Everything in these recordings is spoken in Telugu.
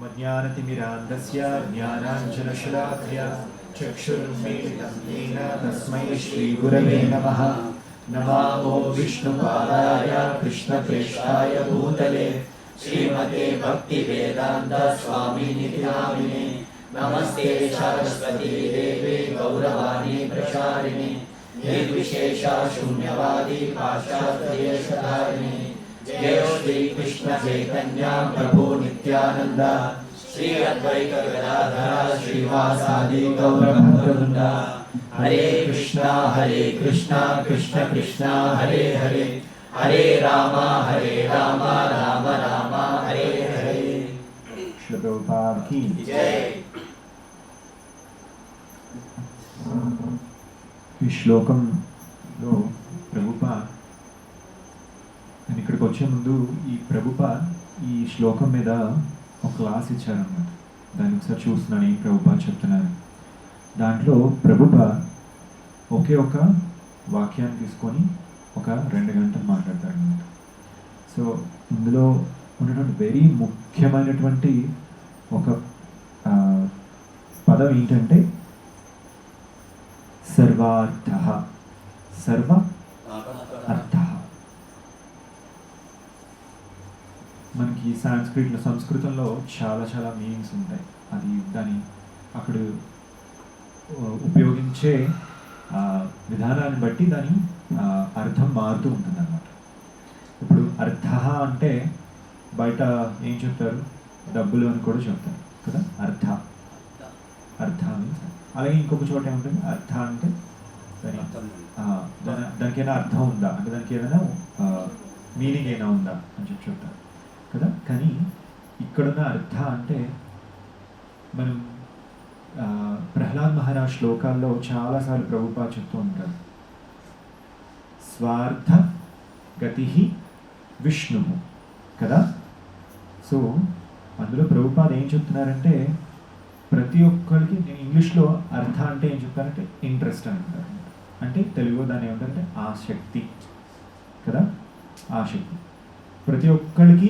ज्ञानतिमिरान्धस्य ज्ञानाञ्जनशलाकया चक्षुरुन्मीलितं येन तस्मै श्रीगुरवे नमः। नमो विष्णुपादाय कृष्णप्रेष्ठाय भूतले श्रीमते भक्तिवेदान्त स्वामिनिति नामिने। नमस्ते सरस्वती देवे गौरवाणी प्रचारिणे निर्विशेषा शून्यवादी पाश्चात्यदेशधारिणे। जय श्री कृष्ण चैतन्य प्रभु नित्यानंद श्री अद्वैत गदाधर श्रीवासादि गौरभक्तवृंद। हरे कृष्णा कृष्ण कृष्ण हरे हरे, हरे राम राम राम हरे हरे। श्री प्रभुपाद की जय। ఈ శ్లోకంలో ప్రభుపాద్ నేను ఇక్కడికి వచ్చే ముందు ఈ ప్రభుపాద్ ఈ శ్లోకం మీద ఒక క్లాస్ ఇచ్చారన్నమాట. దాన్ని ఒకసారి చూస్తున్నాను ఏం ప్రభుపాద్ చెప్తున్నారు. దాంట్లో ప్రభుపాద్ ఒకే ఒక వాక్యాన్ని తీసుకొని ఒక 2 గంటలు మాట్లాడతాడు అన్నమాట. సో ఇందులో ఉన్నటువంటి వెరీ ముఖ్యమైనటువంటి ఒక పదం ఏంటంటే సర్వార్థ, సర్వ అర్థ. మనకి సంస్కృతంలో చాలా మీనింగ్స్ ఉంటాయి. అది దాని అక్కడ ఉపయోగించే విధానాన్ని బట్టి దాని అర్థం మారుతూ ఉంటుంది అన్నమాట. ఇప్పుడు అర్థ అంటే బయట ఏం చెప్తారు, డబ్బులు అని కూడా చెప్తారు కదా. అర్థ మీన్స్. అలాగే ఇంకొక చోట ఏముంటుంది, అర్థ అంటే దానికైనా అర్థం ఉందా అంటే దానికి ఏదైనా మీనింగ్ అయినా ఉందా అని చెప్తారు కదా. కానీ ఇక్కడున్న అర్థ అంటే మనం ప్రహ్లాద్ మహారాజ్ శ్లోకాల్లో చాలాసార్లు ప్రభుపాద్ చెప్తూ ఉంటారు, స్వార్థ గతి విష్ణు కదా. సో అందులో ప్రభుపాద్ ఏం చెప్తున్నారంటే ప్రతి ఒక్కరికి, నేను ఇంగ్లీష్లో అర్థ అంటే ఏం చెప్తానంటే ఇంట్రెస్ట్ అంటారు. అంటే తెలుగులో దాన్ని ఏమంటారంటే ఆసక్తి కదా. ఆసక్తి ప్రతి ఒక్కరికి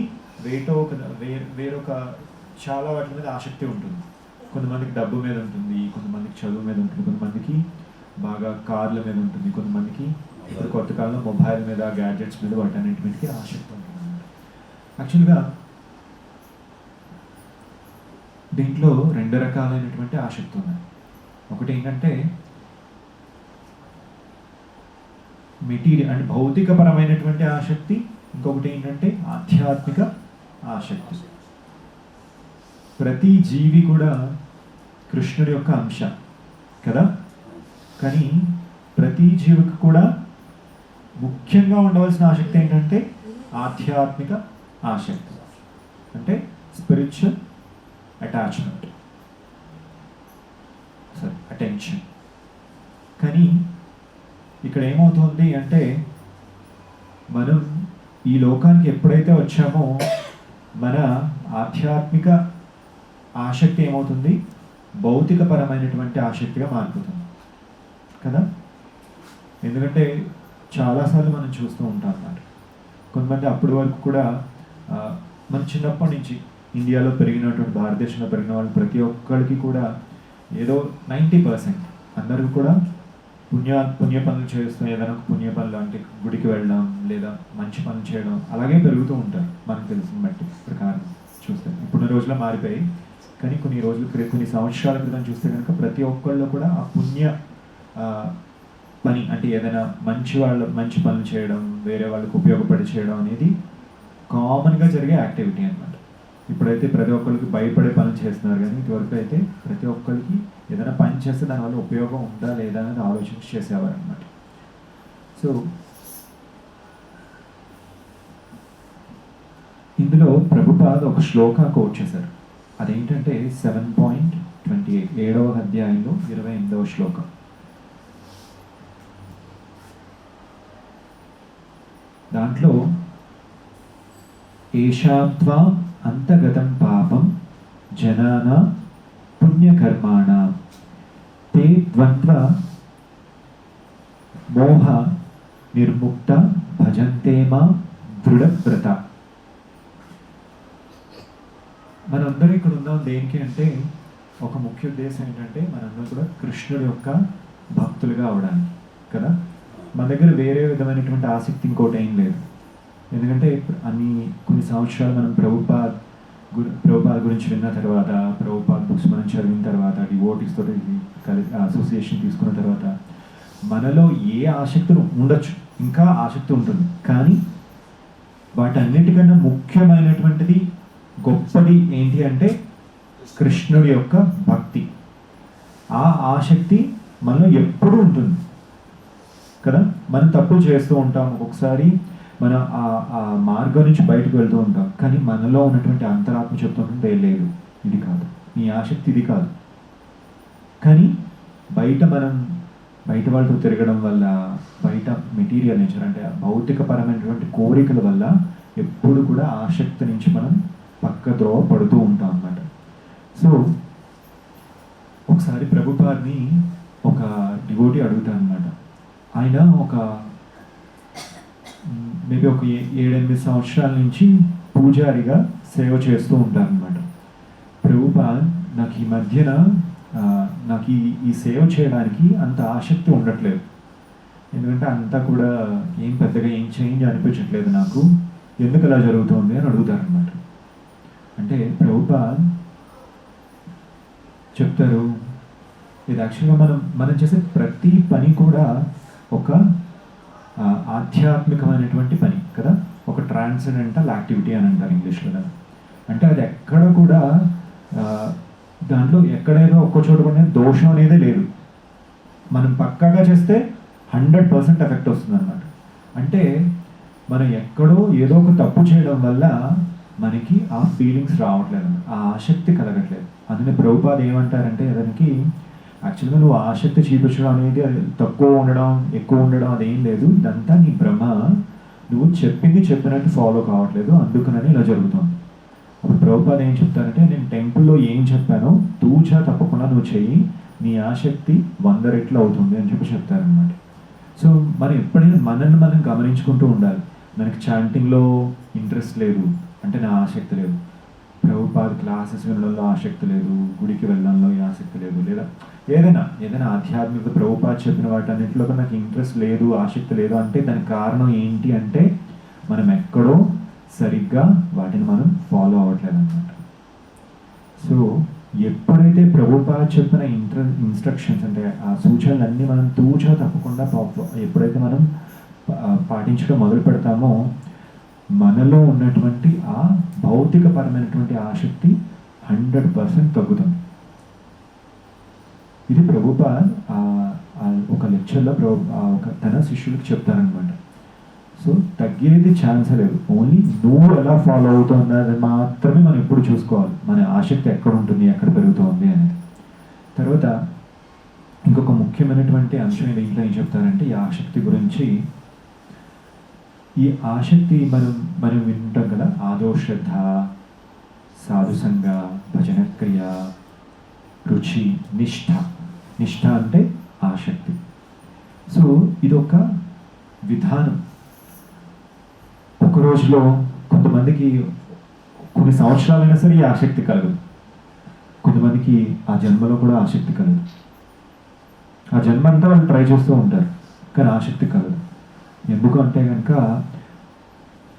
వేరొక చాలా వాటి మీద ఆసక్తి ఉంటుంది. కొంతమందికి డబ్బు మీద ఉంటుంది, కొంతమందికి చదువు మీద ఉంటుంది, కొంతమందికి బాగా కార్ల మీద ఉంటుంది, కొంతమందికి ఇప్పుడు కొత్త కాలంలో మొబైల్ మీద, గ్యాడ్జెట్స్ మీద, వాటన్నింటి మీదకి ఆసక్తి ఉంటుంది అన్నమాట. యాక్చువల్గా దీంట్లో 2 రకాలైనటువంటి ఆసక్తి ఉన్నాయి. ఒకటి ఏంటంటే మెటీరియల్ అంటే భౌతికపరమైనటువంటి ఆసక్తి, ఇంకొకటి ఏంటంటే ఆధ్యాత్మిక ఆసక్తి. ప్రతి జీవి కూడా కృష్ణుడి యొక్క అంశ కదా. కానీ ప్రతి జీవికి కూడా ముఖ్యంగా ఉండవలసిన ఆసక్తి ఏంటంటే ఆధ్యాత్మిక ఆసక్తి, అంటే స్పిరిచువల్ అటాచ్మెంట్, అటెన్షన్. కానీ ఇక్కడ ఏమవుతుంది అంటే మనం ఈ లోకానికి ఎప్పుడైతే వచ్చామో మన ఆధ్యాత్మిక ఆసక్తి ఏమవుతుంది, భౌతికపరమైనటువంటి ఆసక్తిగా మారిపోతుంది కదా. ఎందుకంటే చాలాసార్లు మనం చూస్తూ ఉంటాం అన్నమాట. కొంతమంది అప్పటి వరకు కూడా మన చిన్నప్పటి నుంచి ఇండియాలో పెరిగినటువంటి, భారతదేశంలో పెరిగిన వాళ్ళు ప్రతి ఒక్కరికి కూడా ఏదో 90% అందరికీ కూడా పుణ్య పనులు చేస్తూ, ఏదైనా ఒక పుణ్య పనులు అంటే గుడికి వెళ్ళడం లేదా మంచి పనులు చేయడం అలాగే పెరుగుతూ ఉంటారు మనకు తెలిసిన బట్టి ప్రకారం చూస్తే. ఇప్పుడు రోజుల్లో మారిపోయి, కానీ కొన్ని సంవత్సరాల క్రితం చూస్తే కనుక ప్రతి ఒక్కళ్ళు కూడా ఆ పుణ్య పని అంటే ఏదైనా మంచి పనులు చేయడం, వేరే వాళ్ళకి ఉపయోగపడి చేయడం అనేది కామన్గా జరిగే యాక్టివిటీ అన్నమాట. ఇప్పుడైతే ప్రతి ఒక్కరికి భయపడే పనులు చేస్తున్నారు, కానీ ఇటువరకు అయితే ప్రతి ఒక్కరికి ఏదైనా పని చేస్తే దానివల్ల ఉపయోగం ఉందా లేదా అనేది ఆలోచించి చేసేవారు అన్నమాట. సో ఇందులో ప్రభుపాద్ ఒక శ్లోక కోట్ చేశారు. అదేంటంటే 7.28, 7వ అధ్యాయంలో 28వ శ్లోకం. దాంట్లో ఏషాత్వా అంతగతం పాపం జనానా పుణ్యకర్మాణ తే ద్వంద్వ మోహ నిర్ముక్త భజంతే మా దృఢవ్రత. మనందరం ఇక్కడ ఉందాం దేనికి అంటే ఒక ముఖ్య ఉద్దేశం ఏంటంటే మనందరం కూడా కృష్ణుడి యొక్క భక్తులుగా అవడానికి కదా. మన దగ్గర వేరే విధమైనటువంటి ఆసక్తి ఇంకోటి ఏం లేదు. ఎందుకంటే కొన్ని సంవత్సరాలు మనం ప్రభుపాద్ గురించి విన్న తర్వాత, ప్రభుపాద్ బుక్స్ మనం చదివిన తర్వాత, డివోటీస్ తోటి అసోసియేషన్ తీసుకున్న తర్వాత మనలో ఏ ఆసక్తులు ఉండొచ్చు, ఇంకా ఆసక్తి ఉంటుంది, కానీ వాటన్నిటికన్నా ముఖ్యమైనటువంటిది గొప్పది ఏంటి అంటే కృష్ణుడి యొక్క భక్తి. ఆ ఆసక్తి మనలో ఎప్పుడూ ఉంటుంది కదా. మనం తప్పులు చేస్తూ ఉంటాం, ఒక్కొక్కసారి మన ఆ మార్గం నుంచి బయటకు వెళ్తూ ఉంటాం, కానీ మనలో ఉన్నటువంటి అంతరాత్మ చెప్తుంటే లేదు, ఇది కాదు, నీ ఆసక్తి ఇది కాదు. కానీ బయట వాళ్ళతో తిరగడం వల్ల, బయట మెటీరియల్ నేచర్ అంటే భౌతికపరమైనటువంటి కోరికల వల్ల ఎప్పుడు కూడా ఆసక్తి నుంచి మనం పక్కద్రోవ పడుతూ ఉంటాం అన్నమాట. సో ఒకసారి ప్రభుపాద్ని ఒక డివోటీ అడుగుతాను అన్నమాట. ఆయన మేబీ ఒక 7-8 సంవత్సరాల నుంచి పూజారిగా సేవ చేస్తూ ఉంటారనమాట. ప్రభుపాద్, నాకు ఈ మధ్యన నాకు ఈ సేవ చేయడానికి అంత ఆసక్తి ఉండట్లేదు, ఎందుకంటే అంతా కూడా పెద్దగా ఏం చేంజ్ అనిపించట్లేదు నాకు, ఎందుకు అలా జరుగుతుంది అని అడుగుతారనమాట. అంటే ప్రభుపాద్ చెప్తారు, ఇది యాక్చువల్గా మనం చేసే ప్రతి పని కూడా ఒక ఆధ్యాత్మికమైనటువంటి పని కదా, ఒక ట్రాన్సెండెంటల్ యాక్టివిటీ అని అంటారు ఇంగ్లీష్లో. అంటే అది ఎక్కడ కూడా దాంట్లో ఎక్కడైనా ఒక్క చోట కూడా దోషం అనేది లేదు. మనం పక్కాగా చేస్తే 100% ఎఫెక్ట్ వస్తుంది అన్నమాట. అంటే మనం ఎక్కడో ఏదో ఒక తప్పు చేయడం వల్ల మనకి ఆ ఫీలింగ్స్ రావట్లేదు, ఆ ఆసక్తి కలగట్లేదు. అందుకే ప్రభుపాద్ ఏమంటారంటే దానికి యాక్చువల్గా నువ్వు ఆసక్తి చూపించడం అనేది తక్కువ ఉండడం, ఎక్కువ ఉండడం అదేం లేదు, ఇదంతా నీ భ్రమ, నువ్వు చెప్పినట్టు ఫాలో కావట్లేదు, అందుకనని ఇలా జరుగుతుంది. అప్పుడు ప్రభుపాద్ ఏం చెప్తారంటే, నేను టెంపుల్లో ఏం చెప్పానో తూచా తప్పకుండా నువ్వు చెయ్యి, నీ ఆసక్తి 100 రెట్లు అవుతుంది అని చెప్తారనమాట. సో మనం ఎప్పుడైనా మనల్ని మనం గమనించుకుంటూ ఉండాలి. మనకి చాంటింగ్లో ఇంట్రెస్ట్ లేదు అంటే నా ఆసక్తి లేదు, ప్రభుపాద్ క్లాసెస్ వినడంలో ఆసక్తి లేదు, గుడికి వెళ్ళడంలో ఆసక్తి లేదు, లేదా ఏదైనా ఆధ్యాత్మిక ప్రభుపాద్ చెప్పిన వాటన్నిటిలో నాకు ఇంట్రెస్ట్ లేదు, ఆసక్తి లేదు అంటే దానికి కారణం ఏంటి అంటే మనం ఎక్కడో సరిగ్గా వాటిని మనం ఫాలో అవ్వట్లేదు అన్నమాట. సో ఎప్పుడైతే ప్రభుపాద్ చెప్పిన ఇన్స్ట్రక్షన్స్ అంటే ఆ సూచనలన్నీ మనం తూచా తప్పకుండా ఎప్పుడైతే మనం పాటించడం మొదలు పెడతామో మనలో ఉన్నటువంటి ఆ భౌతికపరమైనటువంటి ఆసక్తి 100% తగ్గుతుంది. ఇది ప్రభుపాద్ ఒక లెక్చర్లో తన శిష్యులకు చెప్తారనమాట. సో తగ్గేది ఛాన్సే లేదు, ఓన్లీ నువ్వు ఎలా ఫాలో అవుతున్నది మాత్రమే మనం ఎప్పుడు చూసుకోవాలి, మన ఆసక్తి ఎక్కడ ఉంటుంది, ఎక్కడ పెరుగుతుంది అనేది. తర్వాత ఇంకొక ముఖ్యమైనటువంటి అంశం దీంట్లో ఏం చెప్తారంటే ఈ ఆసక్తి గురించి. ఈ ఆసక్తి మనం వింటాం కదా, ఆదోశ్రద్ధ, సాధుసంగ, భజన క్రియ, రుచి, నిష్ఠ అంటే ఆసక్తి. సో ఇదొక విధానం. ఒక రోజులో కొంతమందికి కొన్ని సంవత్సరాలైనా సరే ఈ ఆసక్తి కలగదు, కొంతమందికి ఆ జన్మలో కూడా ఆసక్తి కలదు. ఆ జన్మ అంతా వాళ్ళు ట్రై చేస్తూ ఉంటారు కానీ ఆసక్తి కలదు. ఎందుకంటే కనుక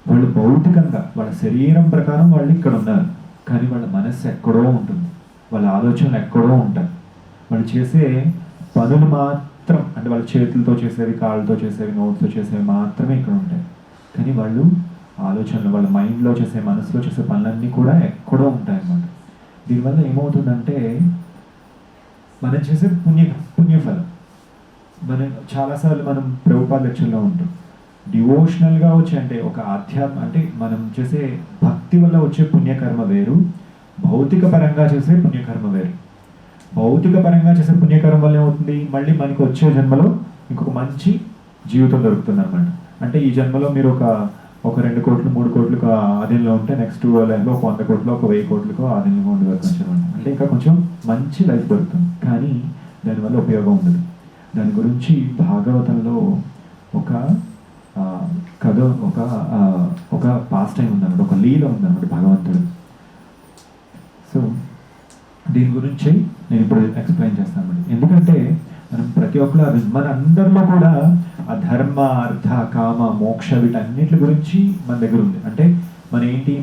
వాళ్ళు భౌతికంగా వాళ్ళ శరీరం ప్రకారం వాళ్ళు ఇక్కడ ఉన్నారు, కానీ వాళ్ళ మనస్సు ఎక్కడో ఉంటుంది, వాళ్ళ ఆలోచనలు ఎక్కడో ఉంటాయి. వాళ్ళు చేసే పనులు మాత్రం అంటే వాళ్ళ చేతులతో చేసేవి, కాళ్ళతో చేసేవి, నోట్తో చేసేవి మాత్రమే ఇక్కడ ఉంటాయి. కానీ వాళ్ళు ఆలోచనలు, వాళ్ళ మైండ్లో చేసే, మనసులో చేసే పనులన్నీ కూడా ఎక్కడో ఉంటాయి అన్నమాట. దీనివల్ల ఏమవుతుందంటే మనం చేసే పుణ్యఫలం మనం చాలాసార్లు మనం ప్రభుపాద్ లెక్చర్లో ఉంటాం. డివోషనల్గా వచ్చే అంటే ఒక అంటే మనం చేసే భక్తి వల్ల వచ్చే పుణ్యకర్మ వేరు, భౌతిక పరంగా చేసే పుణ్యకర్మ వేరు. భౌతిక పరంగా చేసే పుణ్యకర్మ వల్ల ఏమవుతుంది, మళ్ళీ మనకి వచ్చే జన్మలో ఇంకొక మంచి జీవితం దొరుకుతుంది అనమాట. అంటే ఈ జన్మలో మీరు ఒక 2 కోట్లు 3 కోట్లకు ఆధీనంలో ఉంటే నెక్స్ట్ లైఫ్లో ఒక 100 కోట్లు, ఒక 1000 కోట్లకు ఆధీనంలో ఉండవచ్చు. అంటే ఇంకా కొంచెం మంచి లైఫ్ దొరుకుతుంది, కానీ దానివల్ల ఉపయోగం ఉండదు. దాని గురించి భాగవతంలో ఒక కథ, ఒక పాస్ టైం ఉందన్నమాట, ఒక లీల ఉందన్నమాట. భగవంతుడు సో దీని గురించి నేను ఇప్పుడు ఎక్స్ప్లెయిన్ చేస్తాను. ఎందుకంటే మనం ప్రతి ఒక్కరు మన అందరిలో కూడా ఆ ధర్మ అర్థ కామ మోక్ష వీటన్నిటి గురించి మన దగ్గర ఉంది. అంటే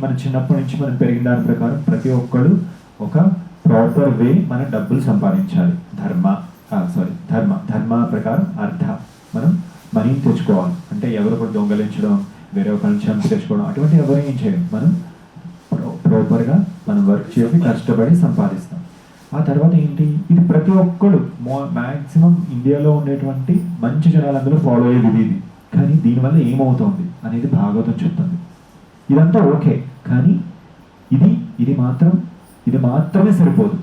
మన చిన్నప్పటి నుంచి మనం పెరిగిన దాని ప్రకారం ప్రతి ఒక్కరు ఒక ప్రాపర్ వే మన డబ్బులు సంపాదించాలి. ధర్మ ప్రకారం అర్థ మనం మనీని తెచ్చుకోవాలి. అంటే ఎవరు కూడా దొంగలించడం, వేరే ఒకరిని చంపి తెచ్చుకోవడం అటువంటి ఎవరు ఏం చేయడం. మనం ప్రాపర్గా మనం వర్క్ చేసి కష్టపడి సంపాదిస్తాం. ఆ తర్వాత ఏంటి, ఇది ప్రతి ఒక్కడు మ్యాక్సిమం ఇండియాలో ఉండేటువంటి మంచి జనాలందరూ ఫాలో అయ్యే విధి ఇది. కానీ దీనివల్ల ఏమవుతుంది అనేది భాగవతం చెప్తుంది. ఇదంతా ఓకే, కానీ ఇది మాత్రమే సరిపోదు,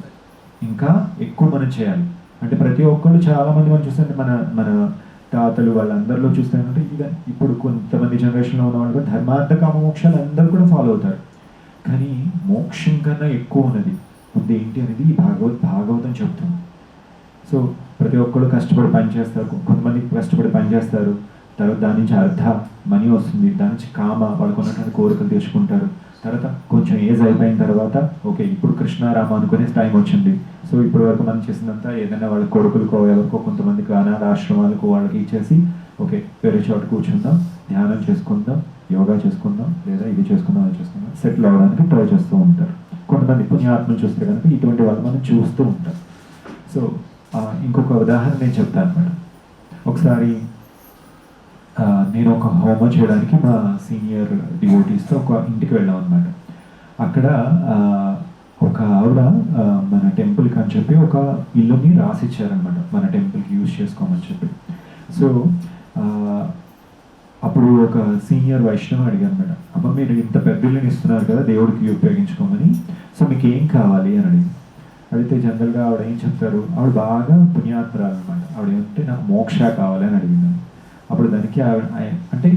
ఇంకా ఎక్కువ మనం చేయాలి. అంటే ప్రతి ఒక్కరు చాలామంది మనం చూస్తే మన తాతలు వాళ్ళందరిలో చూస్తానంటే ఇప్పుడు కొంతమంది జనరేషన్లో ఉన్న వాళ్ళు కూడా ధర్మార్థ కామ మోక్షాలు అందరూ కూడా ఫాలో అవుతారు. కానీ మోక్షం కన్నా ఎక్కువ ఉన్నది ఉంది ఏంటి అనేది ఈ భాగవతం చెప్తుంది. సో ప్రతి ఒక్కరు కష్టపడి పనిచేస్తారు, కొంతమంది కష్టపడి పనిచేస్తారు, తర్వాత దాని నుంచి అర్థ మనీ వస్తుంది, దాని నుంచి కామ వాళ్ళకు ఉన్నటువంటి కోరికలు తెచ్చుకుంటారు. తర్వాత కొంచెం ఏజ్ అయిపోయిన తర్వాత ఓకే ఇప్పుడు కృష్ణారామ అనుకునే టైం వచ్చింది. సో ఇప్పటి వరకు మనం చేసినంతా ఏదైనా వాళ్ళ కొడుకులకో ఎవరికో కొంతమందికి అనాథ ఆశ్రమాలకు వాళ్ళకి ఇచ్చేసి ఓకే వేరే చోట కూర్చుందాం, ధ్యానం చేసుకుందాం, యోగా చేసుకుందాం, లేదా ఇది చేసుకుందాం అది చేసుకుందాం, సెటిల్ అవ్వడానికి ట్రై చేస్తూ ఉంటారు. కొంతమంది పుణ్యాత్మను చూస్తే కనుక ఇటువంటి వాళ్ళు మనం చూస్తూ ఉంటాం. సో ఇంకొక ఉదాహరణ నేను చెప్తాను మేడం. ఒకసారి నేను ఒక హోమం చేయడానికి మా సీనియర్ డివోటీస్తో ఒక ఇంటికి వెళ్ళాం అనమాట. అక్కడ ఒక ఆవిడ మన టెంపుల్కి అని చెప్పి ఒక ఇల్లుని రాసిచ్చారనమాట, మన టెంపుల్కి యూజ్ చేసుకోమని చెప్పి. సో అప్పుడు ఒక సీనియర్ వైష్ణవ్ అడిగారు అనమాట, అమ్మ మీరు ఇంత పెద్ద ఇల్లుని ఇస్తున్నారు కదా దేవుడికి ఉపయోగించుకోమని, సో మీకు ఏం కావాలి అని అడిగింది. అడిగితే జనరల్గా ఆవిడ ఏం చెప్తారు, ఆవిడ బాగా పుణ్యాత్మరాలు అనమాట. ఆవిడ ఏమంటే నాకు మోక్ష కావాలి అని అడిగింది. అప్పుడు దానికి అంటే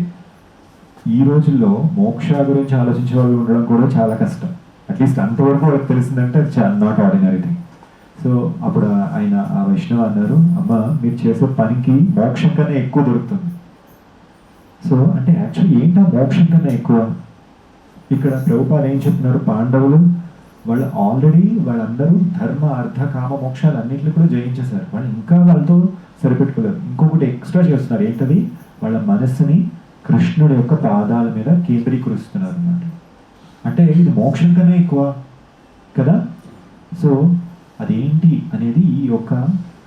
ఈ రోజుల్లో మోక్ష గురించి ఆలోచించే వాళ్ళు ఉండడం కూడా చాలా కష్టం. అట్లీస్ట్ అంతవరకు వాళ్ళకి తెలిసిందంటే అది చాలా నాట్ ఆర్డినరీ థింగ్. సో అప్పుడు ఆ వైష్ణవ్ అన్నారు, అమ్మ మీరు చేసే పనికి మోక్షం కన్నా ఎక్కువ దొరుకుతుంది. సో అంటే యాక్చువల్లీ ఏంటో మోక్షం కన్నా ఎక్కువ. ఇక్కడ ప్రభుపాలు ఏం చెప్తున్నారు, పాండవులు వాళ్ళు ఆల్రెడీ వాళ్ళందరూ ధర్మ అర్థ కామ మోక్షాలు అన్నింటినీ కూడా జయించేశారు. వాళ్ళు ఇంకా వాళ్ళతో సరిపెట్టుకోలేరు, ఇంకొకటి ఎక్స్ట్రా చేస్తున్నారు. ఏంటది, వాళ్ళ మనస్సుని కృష్ణుడి యొక్క పాదాల మీద కేంద్రీకరిస్తున్నారు అన్నమాట. అంటే ఇది మోక్షం కన్నా ఎక్కువ కదా. సో అదేంటి అనేది ఈ యొక్క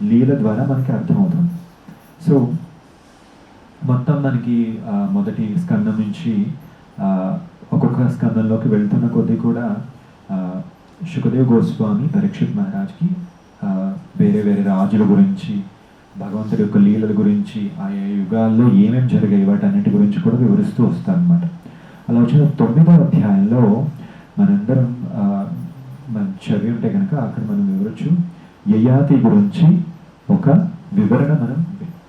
లీల ద్వారా మనకి అర్థమవుతుంది. సో మొత్తం మనకి మొదటి స్కందం నుంచి ఒక్కొక్క స్కందంలోకి వెళ్తున్న కొద్దీ కూడా శుకదేవ్ గోస్వామి పరీక్షిత్ మహారాజ్కి వేరే వేరే రాజుల గురించి, భగవంతుడి యొక్క లీలల గురించి, ఆయా యుగాల్లో ఏమేమి జరిగాయి వాటన్నిటి గురించి కూడా వివరిస్తూ వస్తారనమాట. అలా వచ్చిన 9వ అధ్యాయంలో మనందరం మనం చదివి ఉంటే కనుక అక్కడ మనం వివరచ్చు యయాతి గురించి ఒక వివరణ మనం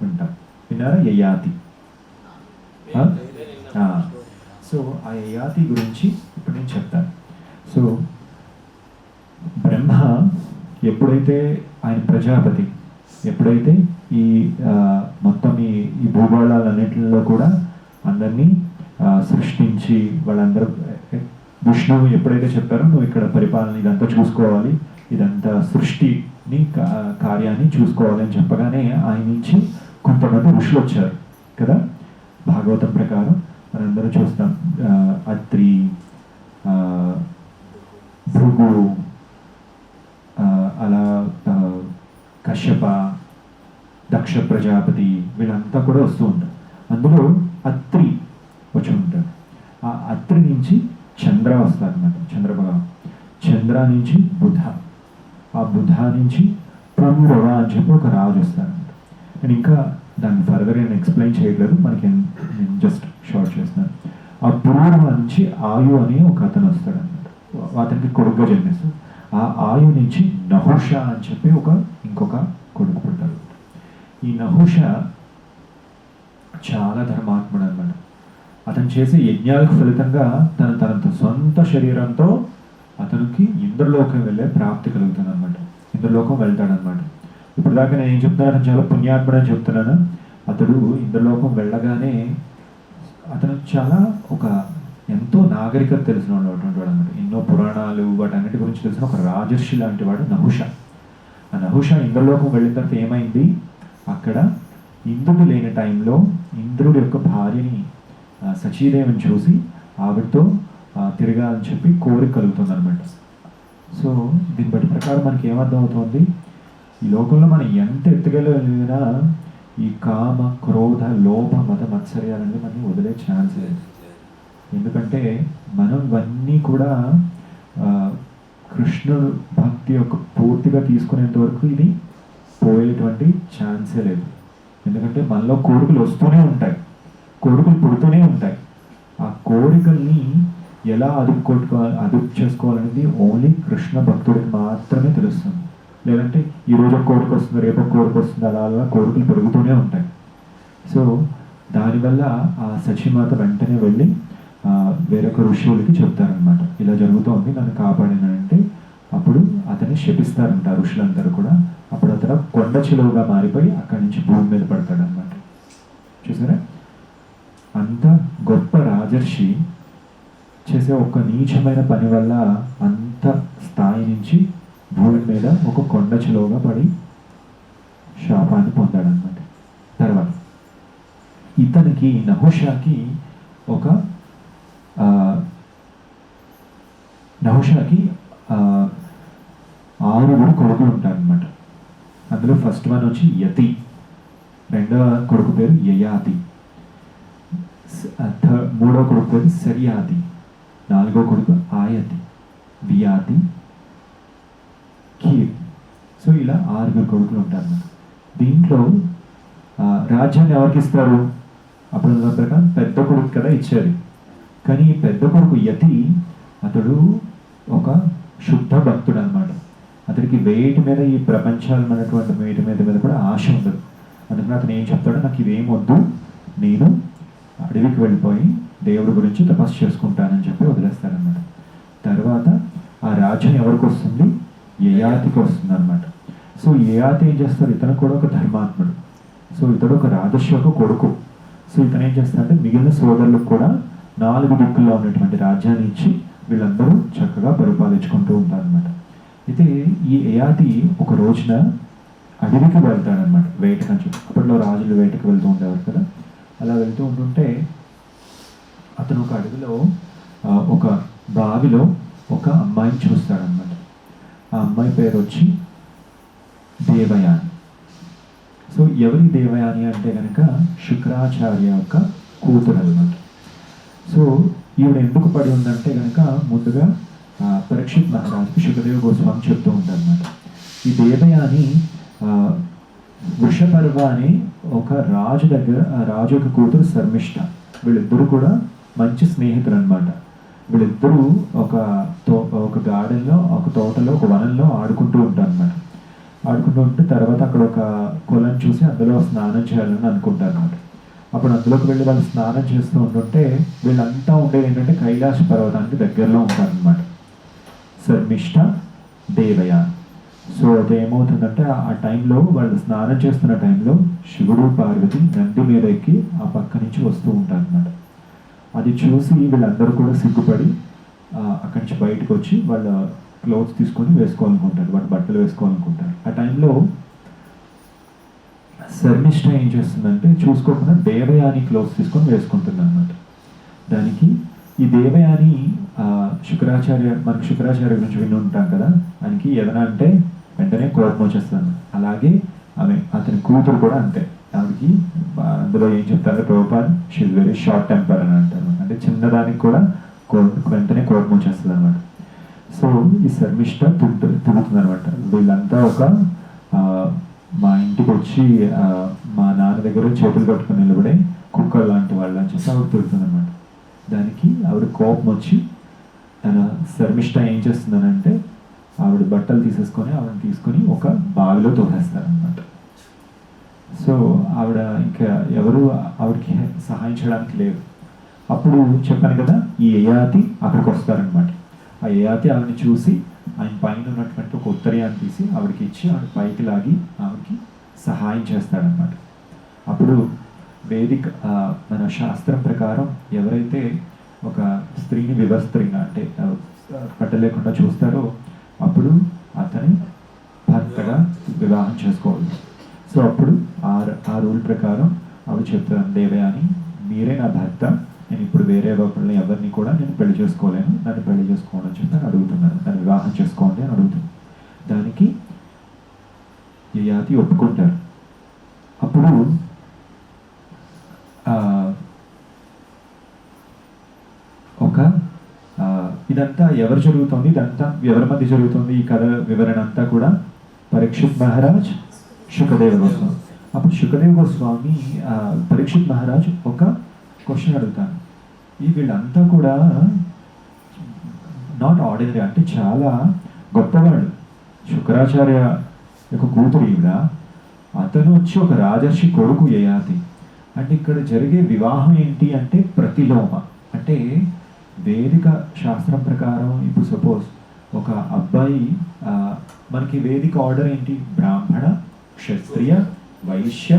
వింటాం. విన్నారా యయాతి? సో ఆ యయాతి గురించి ఇప్పుడు నేను చెప్తాను. సో బ్రహ్మ ఎప్పుడైతే ఆయన ప్రజాపతి ఎప్పుడైతే ఈ మొత్తం ఈ భూగోళాలన్నింటిలో కూడా అందరినీ సృష్టించి వాళ్ళందరూ విష్ణువు ఎప్పుడైతే చెప్పారో నువ్వు ఇక్కడ పరిపాలన ఇదంతా చూసుకోవాలి, ఇదంతా సృష్టిని కార్యాన్ని చూసుకోవాలి అని చెప్పగానే ఆయన నుంచి కొంతమంది ఋషులు వచ్చారు కదా. భాగవతం ప్రకారం మనందరూ చూస్తాం, అత్రి, భృగు, అలా కశ్యప, దక్ష ప్రజాపతి వీళ్ళంతా కూడా వస్తూ ఉంటారు. అందులో అత్రి వచ్చి ఉంటారు. ఆ అత్రి నుంచి చంద్ర వస్తారన్నమాట, చంద్రభగవాన్. చంద్ర నుంచి బుధ, ఆ బుధ నుంచి పూర్వ అని చెప్పి ఒక రాజు వస్తారన్నమాట. నేను ఇంకా దాన్ని ఫర్దర్ నేను ఎక్స్ప్లెయిన్ చేయట్లేదు, మనకి నేను జస్ట్ షార్ట్ చేస్తున్నాను. ఆ పూర్వ నుంచి ఆయు అనే ఒక అతను వస్తాడన్నమాట, అతనికి కొడుకుగా జన్మిస్తాడు. ఆ ఆయు నుంచి నహుష అని చెప్పి ఇంకొక కొడుకు పుట్టారు. ఈ నహుష చాలా ధర్మాత్ముడు అనమాట. అతను చేసే యజ్ఞాలకు ఫలితంగా తన సొంత శరీరంతో అతనికి ఇంద్రలోకం వెళ్ళే ప్రాప్తి కలుగుతుంది అనమాట. ఇంద్రలోకం వెళ్తాడనమాట. ఇప్పుడు దాకా నేను ఏం చెప్తున్నాను, అతను చాలా పుణ్యాత్ముడు అని చెప్తున్నాను. అతడు ఇంద్రలోకం వెళ్ళగానే అతను చాలా ఒక ఎంతో నాగరికత తెలిసిన వాడు అటువంటి వాడు అనమాట. ఎన్నో పురాణాలు వాటన్నిటి గురించి తెలిసిన ఒక రాజర్షి లాంటి వాడు నహుష. ఆ నహుష ఇంద్రలోకం వెళ్ళిన తర్వాత ఏమైంది, అక్కడ ఇంద్రుడు లేని టైంలో ఇంద్రుడి యొక్క భార్యని సచీదేవిని చూసి ఆవిడతో తిరగాలని చెప్పి కోరిక కలుగుతుంది అనమాట. సో దీన్ని బట్టి ప్రకారం మనకి ఏమర్థం అవుతుంది, ఈ లోకంలో మనం ఎంత ఎత్తుకెళ్ళినా ఈ కామ క్రోధ లోభ మత మత్సర్యాలన్నీ మనకి వదిలే ఛాన్స్ లేదు. ఎందుకంటే మనం ఇవన్నీ కూడా కృష్ణుడు భక్తి యొక్క పూర్తిగా తీసుకునేంత వరకు ఇది పోయేటువంటి ఛాన్సే లేదు. ఎందుకంటే మనలో కోరికలు వస్తూనే ఉంటాయి, కోరికలు పుడుతూనే ఉంటాయి. ఆ కోరికల్ని ఎలా అదుపు చేసుకోవాలనేది ఓన్లీ కృష్ణ భక్తుడికి మాత్రమే తెలుస్తుంది. లేదంటే ఈరోజు ఒక కోరిక వస్తుంది, రేపు ఒక కోరిక వస్తుంది, అలా అలా కోరికలు పెరుగుతూనే ఉంటాయి. సో దానివల్ల ఆ సచిమాత వెంటనే వెళ్ళి వేరొక ఋషులకి చెప్తారనమాట, ఇలా జరుగుతోంది, నన్ను కాపాడినంటే అప్పుడు అతన్ని శపిస్తారంట ఋషులందరూ కూడా. అప్పుడు అతను కొండ చిలువగా మారిపోయి అక్కడి నుంచి భూమి మీద పడతాడనమాట. చూసారా, అంత గొప్ప రాజర్షి చేసే ఒక నీచమైన పని వల్ల అంత స్థాయి నుంచి భూమి మీద ఒక కొండ చిలువగా పడి శాపాన్ని పొందాడనమాట. తర్వాత ఇతనికి నహుషాకి నహుషాకి 6 కొడుకులు ఉంటారనమాట. అందులో ఫస్ట్ వన్ వచ్చి యతి, రెండవ కొడుకు పేరు యయాతి, మూడవ కొడుకు పేరు సరియాతి, నాలుగో కొడుకు ఆయతి, వియాతి, కీర్. సో ఇలా 6 కొడుకులు ఉంటారు. దీంట్లో రాజ్యాన్ని ఎవరికి ఇస్తారు, అప్పుడు ప్రకారం పెద్ద కొడుకు కదా ఇచ్చారు. కానీ ఈ పెద్ద కొడుకు యతి అతడు ఒక శుద్ధ భక్తుడు అనమాట. అతడికి వేటి మీద, ఈ ప్రపంచాలు అన్నటువంటి వేటి మీద కూడా ఆశ ఉండదు. అందుకని అతను ఏం చెప్తాడో, నాకు ఇవేం వద్దు, నేను అడవికి వెళ్ళిపోయి దేవుడి గురించి తపస్సు చేసుకుంటానని చెప్పి వదిలేస్తాడనమాట. తర్వాత ఆ రాజ్యం ఎవరికి వస్తుంది, యయాతికి వస్తుంది అనమాట. సో యయాతి ఏం చేస్తారు, ఇతను కూడా ఒక ధర్మాత్ముడు. సో ఇతడు ఒక రాజర్షి యొక్క కొడుకు. సో ఇతను ఏం చేస్తాడంటే మిగిలిన సోదరులకు కూడా 4 దిక్కుల్లో ఉన్నటువంటి రాజ్యాన్ని ఇచ్చి వీళ్ళందరూ చక్కగా పరిపాలించుకుంటూ ఉంటారనమాట. అయితే ఈ యయాతి ఒక రోజున అడవికి వెళ్తాడనమాట, వేటకని చెప్పి. అప్పట్లో రాజులు వేటకి వెళ్తూ ఉండేవారు కదా. అలా వెళ్తూ ఉంటుంటే అతను ఒక అడవిలో ఒక బావిలో ఒక అమ్మాయిని చూస్తాడనమాట. ఆ అమ్మాయి పేరు వచ్చి దేవయాని. సో ఎవరి దేవయాని అంటే కనుక శుక్రాచార్య యొక్క కూతురు అనమాట. సో ఈవిడ ఎందుకు పడి ఉందంటే కనుక ముందుగా పరీక్షిత్ మహారాజుకి శుకదేవ గోస్వామి చెప్తూ ఉంటారన్నమాట. ఈ దేవయాని వృషపర్వ అని ఒక రాజు దగ్గర, ఆ రాజు యొక్క కూతురు శర్మిష్ఠ, వీళ్ళిద్దరూ కూడా మంచి స్నేహితులు అనమాట. వీళ్ళిద్దరూ ఒక గార్డెన్లో, ఒక తోటలో, ఒక వనంలో ఆడుకుంటూ ఉంటారు అనమాట. ఆడుకుంటూ ఉంటే తర్వాత అక్కడ ఒక కొలను చూసి అందులో స్నానం చేయాలని అనుకుంటారు అనమాట. అప్పుడు అందులోకి వెళ్ళి వాళ్ళు స్నానం చేస్తూ ఉంటుంటే వీళ్ళంతా ఉండేది ఏంటంటే కైలాస పర్వతానికి దగ్గరలో ఉంటారనమాట, శర్మిష్ఠ, దేవయాని. సో అదేమవుతుందంటే ఆ టైంలో వాళ్ళు స్నానం చేస్తున్న టైంలో శివుడు పార్వతి నంది మీద ఎక్కి ఆ పక్క నుంచి వస్తూ ఉంటారనమాట. అది చూసి వీళ్ళందరూ కూడా సిగ్గుపడి అక్కడి నుంచి బయటకు వచ్చి వాళ్ళ క్లోత్స్ తీసుకొని వేసుకోవాలనుకుంటారు, వాళ్ళ బట్టలు వేసుకోవాలనుకుంటారు. ఆ టైంలో శర్మిష్ఠ ఏం చేస్తుందంటే చూసుకోకుండా దేవయాని క్లోత్స్ తీసుకొని వేసుకుంటుంది అనమాట. దానికి ఈ దేవయాని మనకు శుక్రాచార్య గురించి విని ఉంటాం కదా, ఆయనకి ఏదైనా అంటే వెంటనే కోపం వచ్చేస్తుంది. అలాగే అతని కూతురు కూడా అంతే. ఆవిడకి అందులో ఏం చెప్తారో Prabhupad, she is very short temper అని అంటారు. అంటే చిన్నదానికి కూడా వెంటనే కోపం వచ్చేస్తుంది అనమాట. సో ఈ శర్మిష్ఠ తిరుగుతుంది అనమాట. వీళ్ళంతా మా ఇంటికి వచ్చి మా నాన్న దగ్గర చేతులు కట్టుకుని నిలబడే కుక్కలు లాంటి వాళ్ళు అని చెప్పి ఆవిడ తిరుగుతుంది అనమాట. దానికి ఆవిడ కోపం వచ్చి తన శర్మిష్ఠ ఏం చేస్తుందనంటే ఆవిడ బట్టలు తీసేసుకొని ఆవిడని తీసుకొని ఒక బావిలో తోసేస్తారనమాట. సో ఆవిడ ఇంకా ఎవరు ఆవిడకి సహాయం చేయడానికి లేదు. అప్పుడు చెప్పాను కదా, ఈ యయాతి అక్కడికి వస్తారనమాట. ఆ యయాతి ఆవిడని చూసి ఆయన పైన ఉన్నటువంటి ఒక ఉత్తరీయాన్ని తీసి ఆవిడకి ఇచ్చి ఆవిడ పైకి లాగి ఆవిడకి సహాయం చేస్తాడనమాట. అప్పుడు వేదిక మన శాస్త్రం ప్రకారం ఎవరైతే ఒక స్త్రీని వివస్త్రీగా అంటే పట్టలేకుండా చూస్తారో అప్పుడు అతని భర్తగా వివాహం చేసుకోవాలి. సో అప్పుడు ఆ రూల్ ప్రకారం ఆవిడ చెప్తాను, దేవయాని మీరే నా భర్త, నేను ఇప్పుడు వేరే ఒకళ్ళని ఎవరిని కూడా నేను పెళ్లి చేసుకోలేను, నన్ను పెళ్లి చేసుకోండి అని చెప్పి అడుగుతున్నాను, నన్ను వివాహం చేసుకోండి అని అడుగుతుంది. దానికి యయాతి ఒప్పుకుంటారు. అప్పుడు ఒక ఇదంతా ఎవరు జరుగుతుంది, ఇదంతా ఎవరి మధ్య జరుగుతుంది, ఈ కథ వివరణ అంతా కూడా పరీక్షిత్ మహారాజ్, శుకదేవ గోస్వామి. అప్పుడు శుకదేవ గోస్వామి పరీక్షిత్ మహారాజ్ ఒక క్వశ్చన్ అడుగుతాను. వీళ్ళంతా కూడా నాట్ ఆర్డినరీ, అంటే చాలా గొప్పవాళ్ళు. శుక్రాచార్య యొక్క కూతురు ఈవిడ, అతను వచ్చి ఒక రాజర్షి కొడుకు యయాతి. అంటే ఇక్కడ జరిగే వివాహం ఏంటి అంటే ప్రతిలోమ. అంటే వేదిక శాస్త్రం ప్రకారం ఇప్పుడు సపోజ్ ఒక అబ్బాయి, మనకి వేదిక ఆర్డర్ ఏంటి, బ్రాహ్మణ, క్షత్రియ, వైశ్య,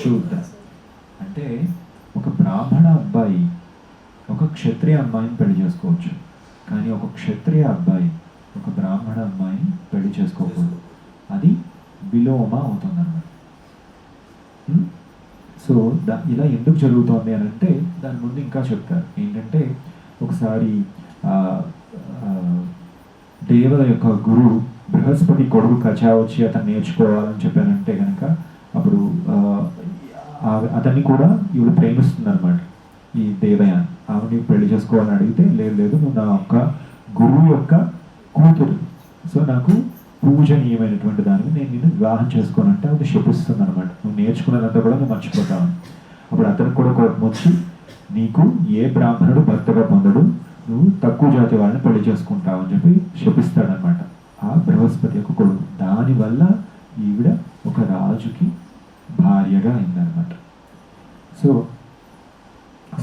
శూద్ర. అంటే ఒక బ్రాహ్మణ అబ్బాయి ఒక క్షత్రియ అమ్మాయిని పెళ్లి చేసుకోవచ్చు, కానీ ఒక క్షత్రియ అబ్బాయి ఒక బ్రాహ్మణ అమ్మాయిని పెళ్లి చేసుకోకూడదు. అది విలోమ అవుతుంది అన్నమాట. సో ఇలా ఎందుకు జరుగుతోంది అని అంటే దాని ముందు ఇంకా చెప్తారు ఏంటంటే, ఒకసారి దేవత యొక్క గురువు బృహస్పతి కొడుకు కచా వచ్చి అతను నేర్చుకోవాలని చెప్పానంటే కనుక అప్పుడు అతన్ని కూడా ఈవిడ ప్రేమిస్తుంది అనమాట. ఈ దేవయాని ఆవిడని పెళ్లి చేసుకోవాలని అడిగితే, లేదు నువ్వు నా యొక్క గురువు యొక్క కూతురు, సో నాకు పూజనీయమైనటువంటి దాన్ని నేను నిన్ను వివాహం చేసుకోనంటే అది శపిస్తుంది అనమాట. నువ్వు నేర్చుకున్నదంతా కూడా నువ్వు మర్చిపోతావు. అప్పుడు అతనికి కూడా కోపం వచ్చి, నీకు ఏ బ్రాహ్మణుడు భర్తగా పొందడు, నువ్వు తక్కువ జాతి వాళ్ళని పెళ్లి చేసుకుంటావు అని చెప్పి శపిస్తాడనమాట ఆ బృహస్పతి యొక్క కొడుకు. దానివల్ల ఈవిడ ఒక రాజుకి భార్యగా అయిందనమాట. సో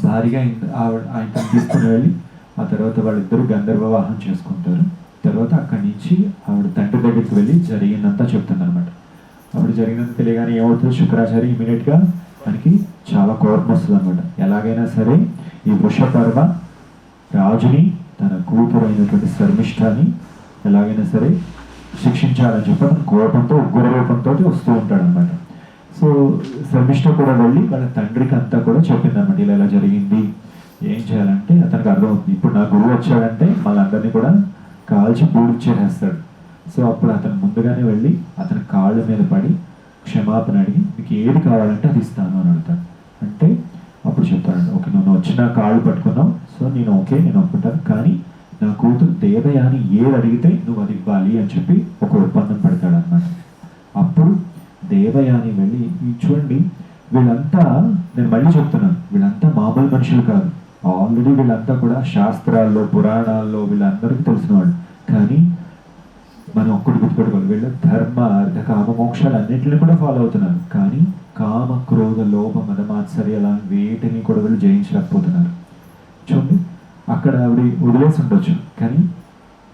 భార్యగా ఆయన తీసుకుని వెళ్ళి ఆ తర్వాత వాళ్ళిద్దరూ గంధర్వ వివాహం చేసుకుంటారు. తర్వాత అక్కడి నుంచి ఆవిడ తండ్రి దగ్గరికి వెళ్ళి జరిగిందంతా చెప్తుంది అనమాట. అప్పుడు జరిగినంత తెలియగానే ఏమవుతుంది, శుక్రాచార్య ఇమీడియట్గా మనకి చాలా కోపం వస్తుంది అనమాట. ఎలాగైనా సరే ఈ వృషపర్వ రాజుని, తన కూతురు అయినటువంటి శర్మిష్ఠని ఎలాగైనా సరే శిక్షించాలని చెప్పి అతను కోపంతో ఉగ్రరూపంతో వస్తూ ఉంటాడు అనమాట. సో శర్మిష్ఠ కూడా వెళ్ళి వాళ్ళ తండ్రికి అంతా కూడా చెప్పింది అనమాట, ఇలా జరిగింది, ఏం చేయాలంటే అతనికి అర్థమవుతుంది, ఇప్పుడు నా గురువు వచ్చాడంటే వాళ్ళందరినీ కూడా కాల్చి పూడిచ్చేసేస్తాడు. సో అప్పుడు అతను ముందుగానే వెళ్ళి అతని కాళ్ళ మీద పడి క్షమాపణ అడిగి, మీకు ఏది కావాలంటే అది ఇస్తాను అని అడుగుతాను. అంటే అప్పుడు చెప్తాడు, ఓకే నువ్వు వచ్చి నా కాళ్ళు పట్టుకున్నావు, సో నేను ఒప్పుకుంటాను, కానీ నా కూతురు దేవయాని ఏది అడిగితే నువ్వు అది ఇవ్వాలి అని చెప్పి ఒక ఒప్పందం పెడతాడు అన్నమాట. అప్పుడు దేవయాని వెళ్ళి, చూడండి వీళ్ళంతా, నేను మళ్ళీ చెప్తున్నాను, వీళ్ళంతా మామూలు మనుషులు కాదు. ఆల్రెడీ వీళ్ళంతా కూడా శాస్త్రాల్లో, పురాణాల్లో వీళ్ళందరికీ తెలిసిన వాళ్ళు. కానీ మనం ఒక్కటి గుర్తుపెట్టుకోవాలి, వీళ్ళు ధర్మ, అర్థ, కామ, మోక్షాలు అన్నింటినీ కూడా ఫాలో అవుతున్నారు. కానీ కామ, క్రోధ, లోభ, మదమాత్సర్య అలా వేటిని కూడా వీళ్ళు జయించలేకపోతున్నారు. చూడండి అక్కడ ఆవిడ వదిలేసి ఉండొచ్చు, కానీ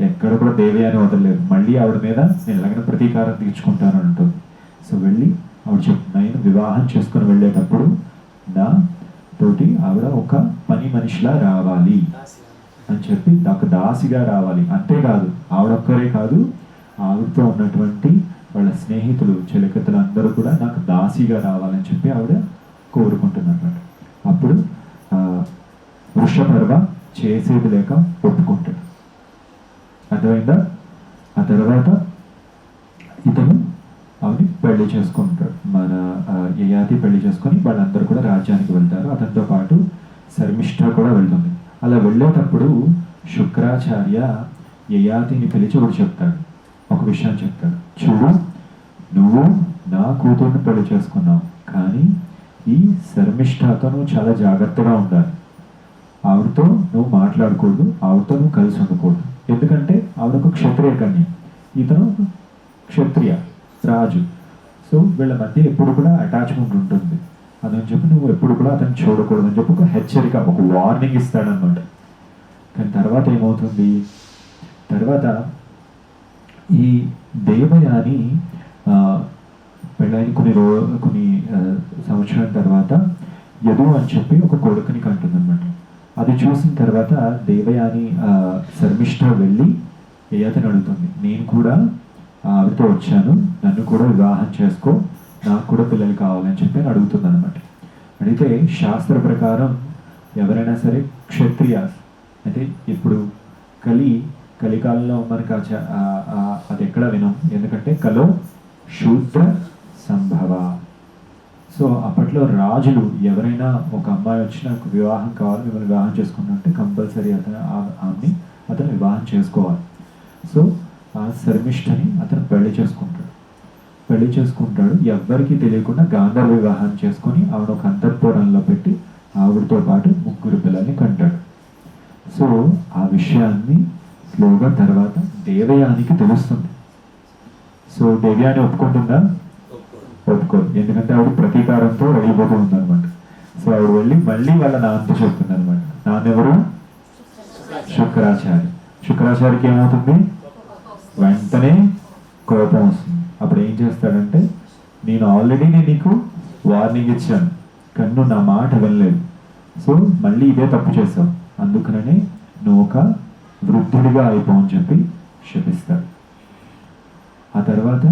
ఎక్కడ కూడా దేవయాని వదలలేదు. మళ్ళీ ఆవిడ మీద నేను ఎలాగైనా ప్రతీకారం తీర్చుకుంటాను అంటుంది. సో వెళ్ళి ఆవిడ చెప్తున్నాను, వివాహం చేసుకుని వెళ్ళేటప్పుడు నా తోటి ఆవిడ ఒక పని మనిషిలా రావాలి అని చెప్పి, నాకు దాసిగా రావాలి. అంతేకాదు ఆవిడొక్కరే కాదు, ఆవిడతో ఉన్నటువంటి వాళ్ళ స్నేహితులు, చెలికత్తలు అందరూ కూడా నాకు దాసిగా రావాలని చెప్పి ఆవిడ కోరుకుంటున్నమాట. అప్పుడు వృషపర్వ చేసేది లేక ఒప్పుకుంటాడు. అర్థమైందా? ఆ తర్వాత ఇతను ఆవిడ పెళ్లి చేసుకుంటాడు. మన యయాతి పెళ్లి చేసుకొని వాళ్ళందరూ కూడా రాజ్యానికి వెళ్తారు. అతనితో పాటు శర్మిష్ఠ కూడా వెళ్తుంది. అలా వెళ్ళేటప్పుడు శుక్రాచార్య యయాతిని పిలిచి ఒకటి చెప్తాడు, ఒక విషయం చెప్తాడు. చూడు, నువ్వు నా కూతుర్ని పెళ్లి చేసుకున్నావు, కానీ ఈ శర్మిష్ఠతో నువ్వు చాలా జాగ్రత్తగా ఉండాలి. ఆవిడతో నువ్వు మాట్లాడకూడదు, ఆవిడతో నువ్వు కలిసి ఉండకూడదు. ఎందుకంటే ఆవిడకు క్షత్రియ కన్య, ఇతను క్షత్రియ రాజు. సో వీళ్ళ మధ్య ఎప్పుడు కూడా అటాచ్మెంట్ ఉంటుంది. అదని చెప్పి నువ్వు ఎప్పుడు కూడా అతను చూడకూడదు అని చెప్పి ఒక హెచ్చరిక, ఒక వార్నింగ్ ఇస్తాడనమాట. కానీ తర్వాత ఏమవుతుంది, తర్వాత ఈ దేవయాని పెళ్ళైన కొన్ని సంవత్సరాల తర్వాత యదు అని చెప్పి ఒక కొడుకుని కంటుందన్నమాట. అది చూసిన తర్వాత దేవయాని శర్మిష్ఠ వెళ్ళి యయాతిని అడుగుతుంది, నేను కూడా ఆవిడతో వచ్చాను, నన్ను కూడా వివాహం చేసుకో, నాకు కూడా పిల్లలు కావాలని చెప్పి అని అడుగుతుంది అనమాట. అడిగితే శాస్త్ర ప్రకారం ఎవరైనా సరే క్షత్రియ, అయితే ఇప్పుడు కలికాలంలో మనకు అది ఎక్కడ వినం, ఎందుకంటే కలో శూద్ర సంభవ. సో అప్పట్లో రాజులు ఎవరైనా ఒక అమ్మాయి వచ్చి నాకు వివాహం కావాలి, మిమ్మల్ని వివాహం చేసుకున్నట్టే కంపల్సరీ అతను వివాహం చేసుకోవాలి. సో ఆ శర్మిష్ఠని అతను పెళ్లి చేసుకుంటాడు. ఎవ్వరికీ తెలియకుండా గాంధర్వ వివాహం చేసుకొని ఆవిడ ఒక అంతఃపురంలో పెట్టి ఆవిడతో పాటు 3 పిల్లల్ని కంటాడు. సో ఆ విషయాన్ని స్లోగా తర్వాత దేవయానికి తెలుస్తుంది. సో దేవయాని ఒప్పుకుంటుందా? ఒప్పుకోదు. ఎందుకంటే ఆవిడ ప్రతీకారంతో వెళ్ళిపోతూ ఉందన్నమాట. సో ఆవిడ వెళ్ళి మళ్ళీ వాళ్ళ నాన్నతో చెప్తుంది అనమాట. నాన్నెవరు? శుక్రాచార్యకి ఏమవుతుంది? వెంటనే కోపం వస్తుంది. అప్పుడు ఏం చేస్తాడంటే, నేను ఆల్రెడీ నీకు వార్నింగ్ ఇచ్చాను కానీ నువ్వు నా మాట వినలేదు, సో మళ్ళీ ఇదే తప్పు చేసావు, అందుకనే నువ్వు ఒక వృద్ధుడిగా అయిపోవని చెప్పి శపిస్తాడు. ఆ తర్వాత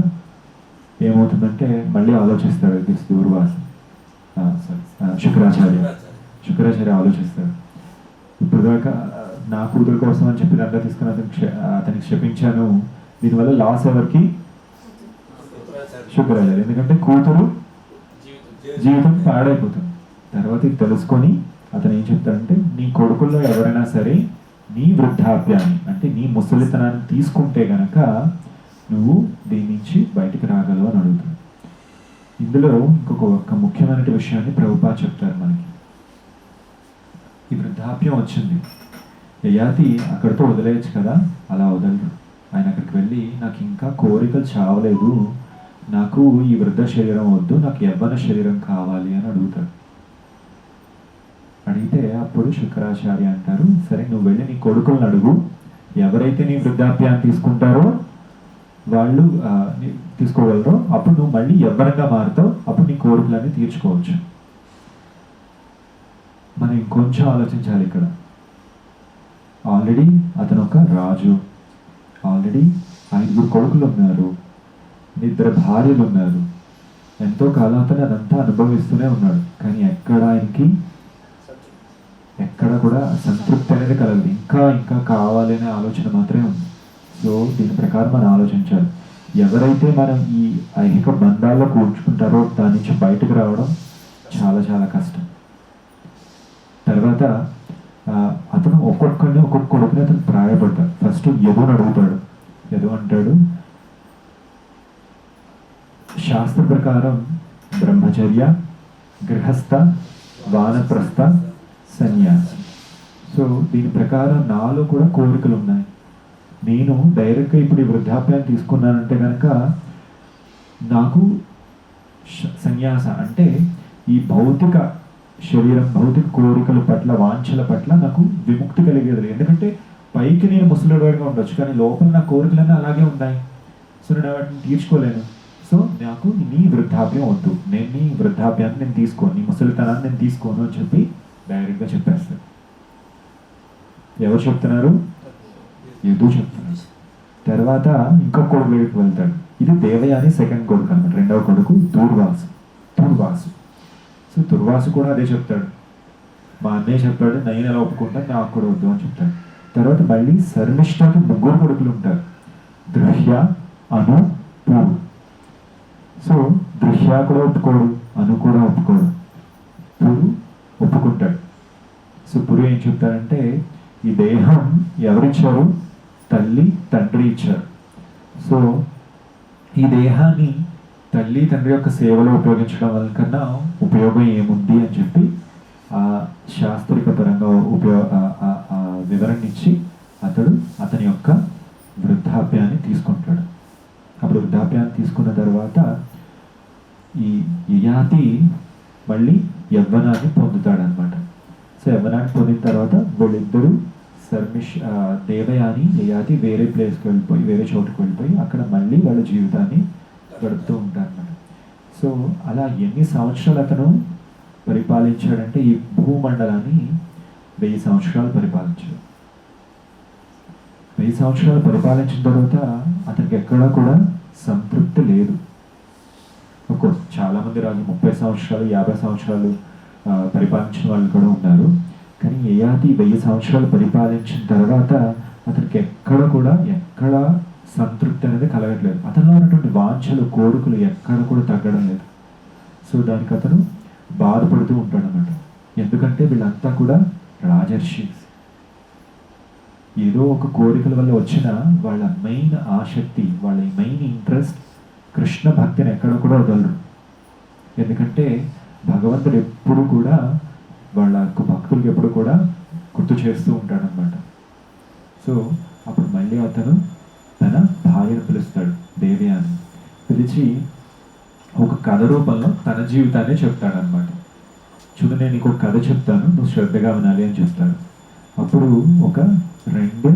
ఏమవుతుందంటే మళ్ళీ ఆలోచిస్తాడు శుక్రాచార్య ఆలోచిస్తాడు. ఇప్పుడు దాకా నా కూతురు కోసం అని చెప్పి దండ తీసుకుని అతనికి శపించాను, దీనివల్ల లాస్ ఎవరికి? శుక్రాచార్య. ఎందుకంటే కూతురు జీవితం పాడైపోతుంది. తర్వాత ఇది తెలుసుకొని అతను ఏం చెప్తాడంటే, నీ కొడుకుల్లో ఎవరైనా సరే నీ వృద్ధాప్యాన్ని అంటే నీ ముసలితనాన్ని తీసుకుంటే గనక నువ్వు దీని నుంచి బయటికి రాగలవు అని అడుగుతాడు. ఇందులో ఇంకొక ముఖ్యమైన విషయాన్ని ప్రభుపాద చెప్తారు మనకి. ఈ వృద్ధాప్యం వచ్చింది, యయాతి అక్కడితో వదిలేయచ్చు కదా, అలా వదలరు. ఆయన అక్కడికి వెళ్ళి నాకు ఇంకా కోరికలు చావలేదు, నాకు ఈ వృద్ధ శరీరం వద్దు, నాకు యవ్వన శరీరం కావాలి అని అడుగుతాడు. అడిగితే అప్పుడు శుక్రాచార్య అంటారు, సరే నువ్వు వెళ్ళి నీ కొడుకులను అడుగు, ఎవరైతే నీ వృద్ధాప్యాన్ని తీసుకుంటారో వాళ్ళు తీసుకోగలరో అప్పుడు నువ్వు మళ్ళీ యవ్వనంగా మారుతావు, అప్పుడు నీ కోరికలన్నీ తీర్చుకోవచ్చు. మనం ఇంకొంచెం ఆలోచించాలి ఇక్కడ. ఆల్రెడీ అతను ఒక రాజు, ఆల్రెడీ 5 కొడుకులు ఉన్నారు, 2 భార్యలు ఉన్నారు, ఎంతో కాలం అతను అదంతా అనుభవిస్తూనే ఉన్నాడు. కానీ ఎక్కడ కూడా సంతృప్తి అనేది కలగదు, ఇంకా కావాలి అనే ఆలోచన మాత్రమే ఉంది. సో దీని ప్రకారం మనం ఆలోచించాలి. ఎవరైతే మనం ఈ ఐహిక బంధాల్లో కూర్చుకుంటారో దాని నుంచి బయటకు రావడం చాలా చాలా కష్టం. తర్వాత అతను ఒక్కొక్క కొడుకుని అతను ప్రాయపడతాడు. ఫస్ట్ యదుని అడుగుతాడు. యదు అంటాడు, శాస్త్ర ప్రకారం బ్రహ్మచర్య, గృహస్థ, వానప్రస్థ, సన్యాసి. సో దీని ప్రకారం నాలో కూడా కోరికలు ఉన్నాయి. నేను డైరెక్ట్గా ఇప్పుడు ఈ వృద్ధాప్యాన్ని తీసుకున్నానంటే కనుక నాకు సన్యాస అంటే ఈ భౌతిక శరీరం, భౌతిక కోరికల పట్ల, వాంఛల పట్ల నాకు విముక్తి కలిగేది. ఎందుకంటే పైకి నేను ముసలివాడిగా ఉండొచ్చు కానీ లోపల నా కోరికలన్నీ అలాగే ఉన్నాయి. సో నేను వాటిని తీర్చుకోలేను. సో నాకు నీ వృద్ధాప్యం వద్దు, నేను నీ వృద్ధాప్యాన్ని నేను తీసుకోను, నీ ముసలితనాన్ని నేను తీసుకోను అని చెప్పి డైరెక్ట్గా చెప్పేస్తాడు. ఎవరు చెప్తున్నారు? యదు చెప్తున్నారు. తర్వాత ఇంకొక కొడుకు దగ్గరికి వెళ్తాడు. ఇది దేవయాని సెకండ్ కొడుకు అనమాట. 2వ కొడుకు దుర్వాసు. సో దుర్వాసు కూడా అదే చెప్తాడు, మా అన్నయ్య చెప్పాడు, నేను ఎలా ఒప్పుకుంటాను, నాకు కూడా వద్దు అని చెప్తాడు. తర్వాత మళ్ళీ శర్మిష్ఠకి 3 కొడుకులు ఉంటారు, దృహ్య, అను, పురు. సో దృహ్య కూడా ఒప్పుకోడు, అను కూడా ఒప్పుకోడు, పురు ఒప్పుకుంటాడు. సో పురు ఏం చెప్తారంటే, ఈ దేహం ఎవరిచ్చారు? తల్లి తండ్రి ఇచ్చారు. సో ఈ దేహాన్ని తల్లి తండ్రి యొక్క సేవలో ఉపయోగించడం వల్ల కన్నా ఉపయోగం ఏముంది అని చెప్పి ఆ శాస్త్రిక పరంగా వివరణ ఇచ్చి అతని యొక్క వృద్ధాప్యాన్ని తీసుకుంటాడు. అప్పుడు వృద్ధాప్యాన్ని తీసుకున్న తర్వాత ఈ యయాతి మళ్ళీ యవ్వనాన్ని పొందుతాడనమాట. సో యవ్వనాన్ని పొందిన తర్వాత వీళ్ళిద్దరూ దేవయాని, యయాతి వేరే ప్లేస్కి వెళ్ళిపోయి, వేరే చోటుకు వెళ్ళిపోయి అక్కడ మళ్ళీ వాళ్ళ జీవితాన్ని గడుపుతూ ఉంటారన్నమాట. సో అలా ఎన్ని సంవత్సరాలు అతను పరిపాలించాడంటే ఈ భూమండలాన్ని 1000 సంవత్సరాలు పరిపాలించాడు. 1000 సంవత్సరాలు పరిపాలించిన తర్వాత అతనికి ఎక్కడా కూడా సంతృప్తి లేదు. కోర్స్ చాలామంది రాజు 30 సంవత్సరాలు 50 సంవత్సరాలు పరిపాలించిన వాళ్ళు కూడా ఉన్నారు. కానీ యయాతి 1000 సంవత్సరాలు పరిపాలించిన తర్వాత అతనికి ఎక్కడ సంతృప్తి అనేది కలగట్లేదు. అతనిలో ఉన్నటువంటి వాంఛలు కోరికలు ఎక్కడ కూడా తగ్గడం లేదు. సో దానికి అతను బాధపడుతూ ఉంటాడు అన్నమాట. ఎందుకంటే వీళ్ళంతా కూడా రాజర్షి. ఏదో ఒక కోరికల వల్ల వచ్చిన వాళ్ళ మెయిన్ ఆసక్తి, వాళ్ళ మెయిన్ ఇంట్రెస్ట్ కృష్ణ భక్తిని ఎక్కడ కూడా వదలరు. ఎందుకంటే భగవంతుడు ఎప్పుడు కూడా వాళ్ళ భక్తులకు ఎప్పుడు కూడా గుర్తు చేస్తూ ఉంటాడనమాట. సో అప్పుడు మళ్ళీ అతను తన భార్యను పిలుస్తాడు, దేవ్యాని పిలిచి ఒక కథ రూపంలో తన జీవితాన్ని చెప్తాడనమాట. చూడు, నేను నీకు ఒక కథ చెప్తాను, నువ్వు శ్రద్ధగా వినాలి అని చెప్తాడు. అప్పుడు ఒక 2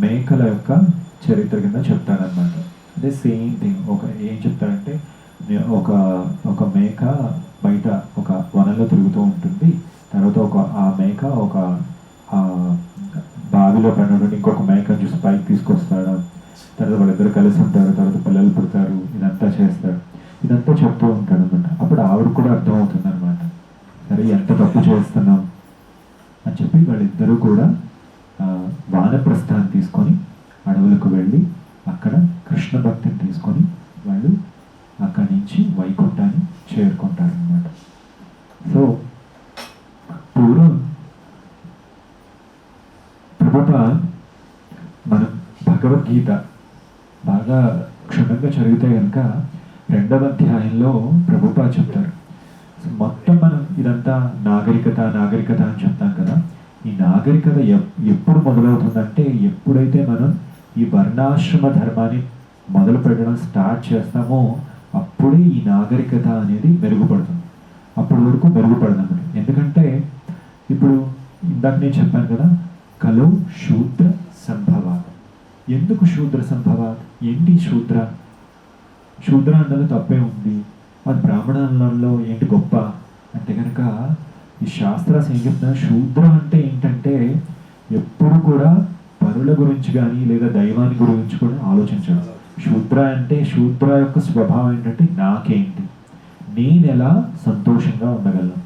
మేకల యొక్క చరిత్ర కింద చెప్తాడనమాట. అదే సేమ్ థింగ్. ఏం చెప్తాడంటే, ఒక మేక బయట ఒక వనంలో తిరుగుతూ ఉంటుంది. తర్వాత ఆ మేక ఒక బావిలో పడినటువంటి ఇంకొక మేకను చూసి పైకి తీసుకొస్తాడు. తర్వాత వాళ్ళిద్దరు కలిసి ఉంటారు, తర్వాత పిల్లలు పుడతారు, ఇదంతా చేస్తాడు. ఇదంతా చెప్తూ ఉంటాడు అనమాట. అప్పుడు ఆవిడ కూడా అర్థమవుతుంది అనమాట, సరే ఎంత తప్పు చేస్తున్నాం అని చెప్పి వాళ్ళిద్దరూ కూడా వానప్రస్థాన్ని తీసుకొని అడవులకు వెళ్ళి అక్కడ కృష్ణ భక్తిని తీసుకొని వాళ్ళు అక్కడి నుంచి వైకుంఠాన్ని చేరుకుంటారు అన్నమాట. సో పూర్వం ప్రభుపాద మనం భగవద్గీత బాగా క్షుణ్ణంగా చదివితే కనుక 2వ అధ్యాయంలో ప్రభుపాద చెప్తారు. మొత్తం మనం ఇదంతా నాగరికత అని చెప్తాం కదా. ఈ నాగరికత ఎప్పుడు మొదలవుతుందంటే, ఎప్పుడైతే మనం ఈ వర్ణాశ్రమ ధర్మాన్ని మొదలు పెట్టడం స్టార్ట్ చేస్తామో అప్పుడే ఈ నాగరికత అనేది మెరుగుపడుతుంది. అప్పటి వరకు మెరుగుపడదు. ఎందుకంటే ఇప్పుడు ఇందాక నేను చెప్పాను కదా, కలో శూద్ర సంభవాత్. ఎందుకు శూద్ర సంభవాత్? ఏంటి శూద్ర అన్నది తప్పే ఉంది, అది బ్రాహ్మణులలో ఏంటి గొప్ప అంటే కనుక ఈ శాస్త్రాస్ ఏం చెప్తున్నా, శూద్ర అంటే ఏంటంటే ఎప్పుడు కూడా పరుల గురించి కానీ లేదా దైవాన్ని గురించి కూడా ఆలోచించడం. శూద్ర అంటే శూద్ర యొక్క స్వభావం ఏంటంటే, నాకేంటి, నేను ఎలా సంతోషంగా ఉండగలను,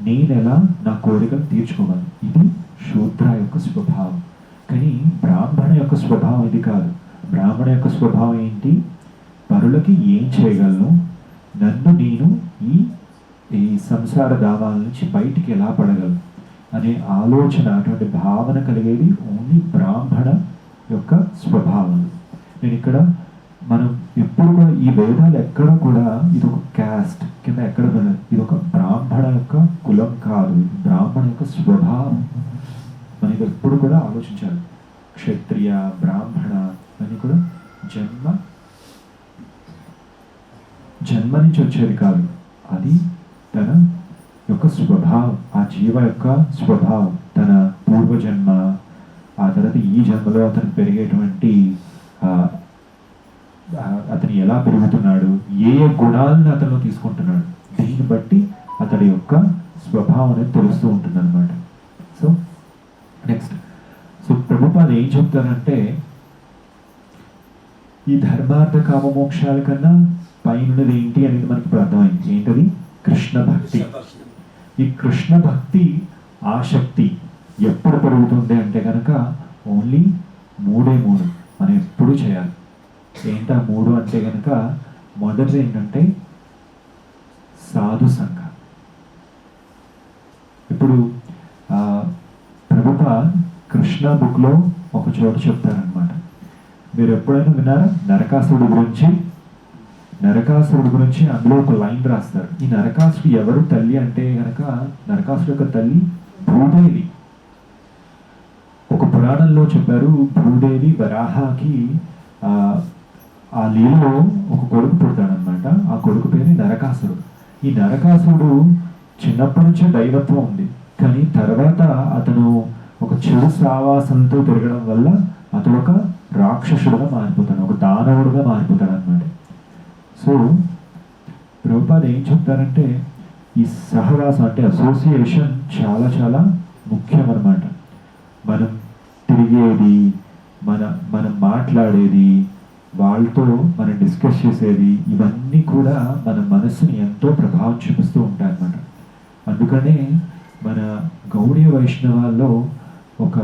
నేను ఎలా నా కోరికలు తీర్చుకోగలను, ఇది శూద్ర యొక్క స్వభావం. కానీ బ్రాహ్మణ యొక్క స్వభావం ఇది కాదు. బ్రాహ్మణ యొక్క స్వభావం ఏంటి, పరులకి ఏం చేయగలను, నన్ను నేను ఈ సంసార దావాల నుంచి బయటికి ఎలా పడగలను అనే ఆలోచన, అటువంటి భావన కలిగేది ఓన్లీ బ్రాహ్మణ యొక్క స్వభావం. నేను ఇక్కడ మనం ఎప్పుడు కూడా ఈ వేదాలు ఎక్కడ కూడా ఇది ఒక క్యాస్ట్ కింద ఎక్కడ కూడా, ఇది ఒక బ్రాహ్మణ యొక్క కులం కాదు, బ్రాహ్మణ యొక్క స్వభావం. మనం ఇది ఎప్పుడు కూడా ఆలోచించాలి. క్షత్రియ బ్రాహ్మణ అని కూడా జన్మ నుంచి వచ్చేది కాదు, అది తన యొక్క స్వభావం, ఆ జీవ యొక్క స్వభావం, తన పూర్వజన్మ, ఆ తర్వాత ఈ జన్మలో అతను పెరిగేటువంటి అతను ఎలా పెరుగుతున్నాడు, ఏ గుణాలను అతను తీసుకుంటున్నాడు, దీన్ని బట్టి అతడి యొక్క స్వభావం అనేది తెలుస్తూ ఉంటుంది అనమాట. సో నెక్స్ట్, సో ప్రభుపాద ఏం చెప్తారంటే, ఈ ధర్మార్థ కామ మోక్షాల కన్నా పైనది ఏంటి అనేది మనకి ఇప్పుడు అర్థమైంది. ఏంటది? కృష్ణ భక్తి. ఈ కృష్ణ భక్తి ఆసక్తి ఎప్పుడు పెరుగుతుంది అంటే కనుక ఓన్లీ 3 మనం ఎప్పుడు చేయాలి. ఏంటా 3 అంటే కనుక, మొదటిది ఏంటంటే సాధు సంఘ. ఇప్పుడు ప్రభుపాద కృష్ణ బుక్లో ఒక చోట చెప్తారనమాట. మీరు ఎప్పుడైనా విన్నారా నరకాసురుడు గురించి? అందులో ఒక లైన్ రాస్తారు. ఈ నరకాసుడు ఎవరు తల్లి అంటే కనుక, నరకాసుడు యొక్క తల్లి భూదేవి. ఒక పురాణంలో చెప్పారు, భూదేవి వరాహకి ఆ లీలలో ఒక కొడుకు పుడతాడనమాట. ఆ కొడుకు పేరు నరకాసురుడు. ఈ నరకాసురుడు చిన్నప్పటి నుంచే దైవత్వం ఉంది, కానీ తర్వాత అతను ఒక చెడు సావాసంతో తిరగడం వల్ల అతడు ఒక రాక్షసుడుగా మారిపోతాడు, ఒక దానవుడుగా మారిపోతాడు అనమాట. సో ప్రభుపాద ఏం చెప్తారంటే, ఈ సహవాసం అంటే అసోసియేషన్ చాలా చాలా ముఖ్యం అన్నమాట. మనం తిరిగేది, మనం మాట్లాడేది, వాళ్ళతో మనం డిస్కస్ చేసేది, ఇవన్నీ కూడా మన మనసుని ఎంతో ప్రభావం చూపిస్తూ ఉంటాయి అన్నమాట. అందుకనే మన గౌడీయ వైష్ణవాల్లో ఒక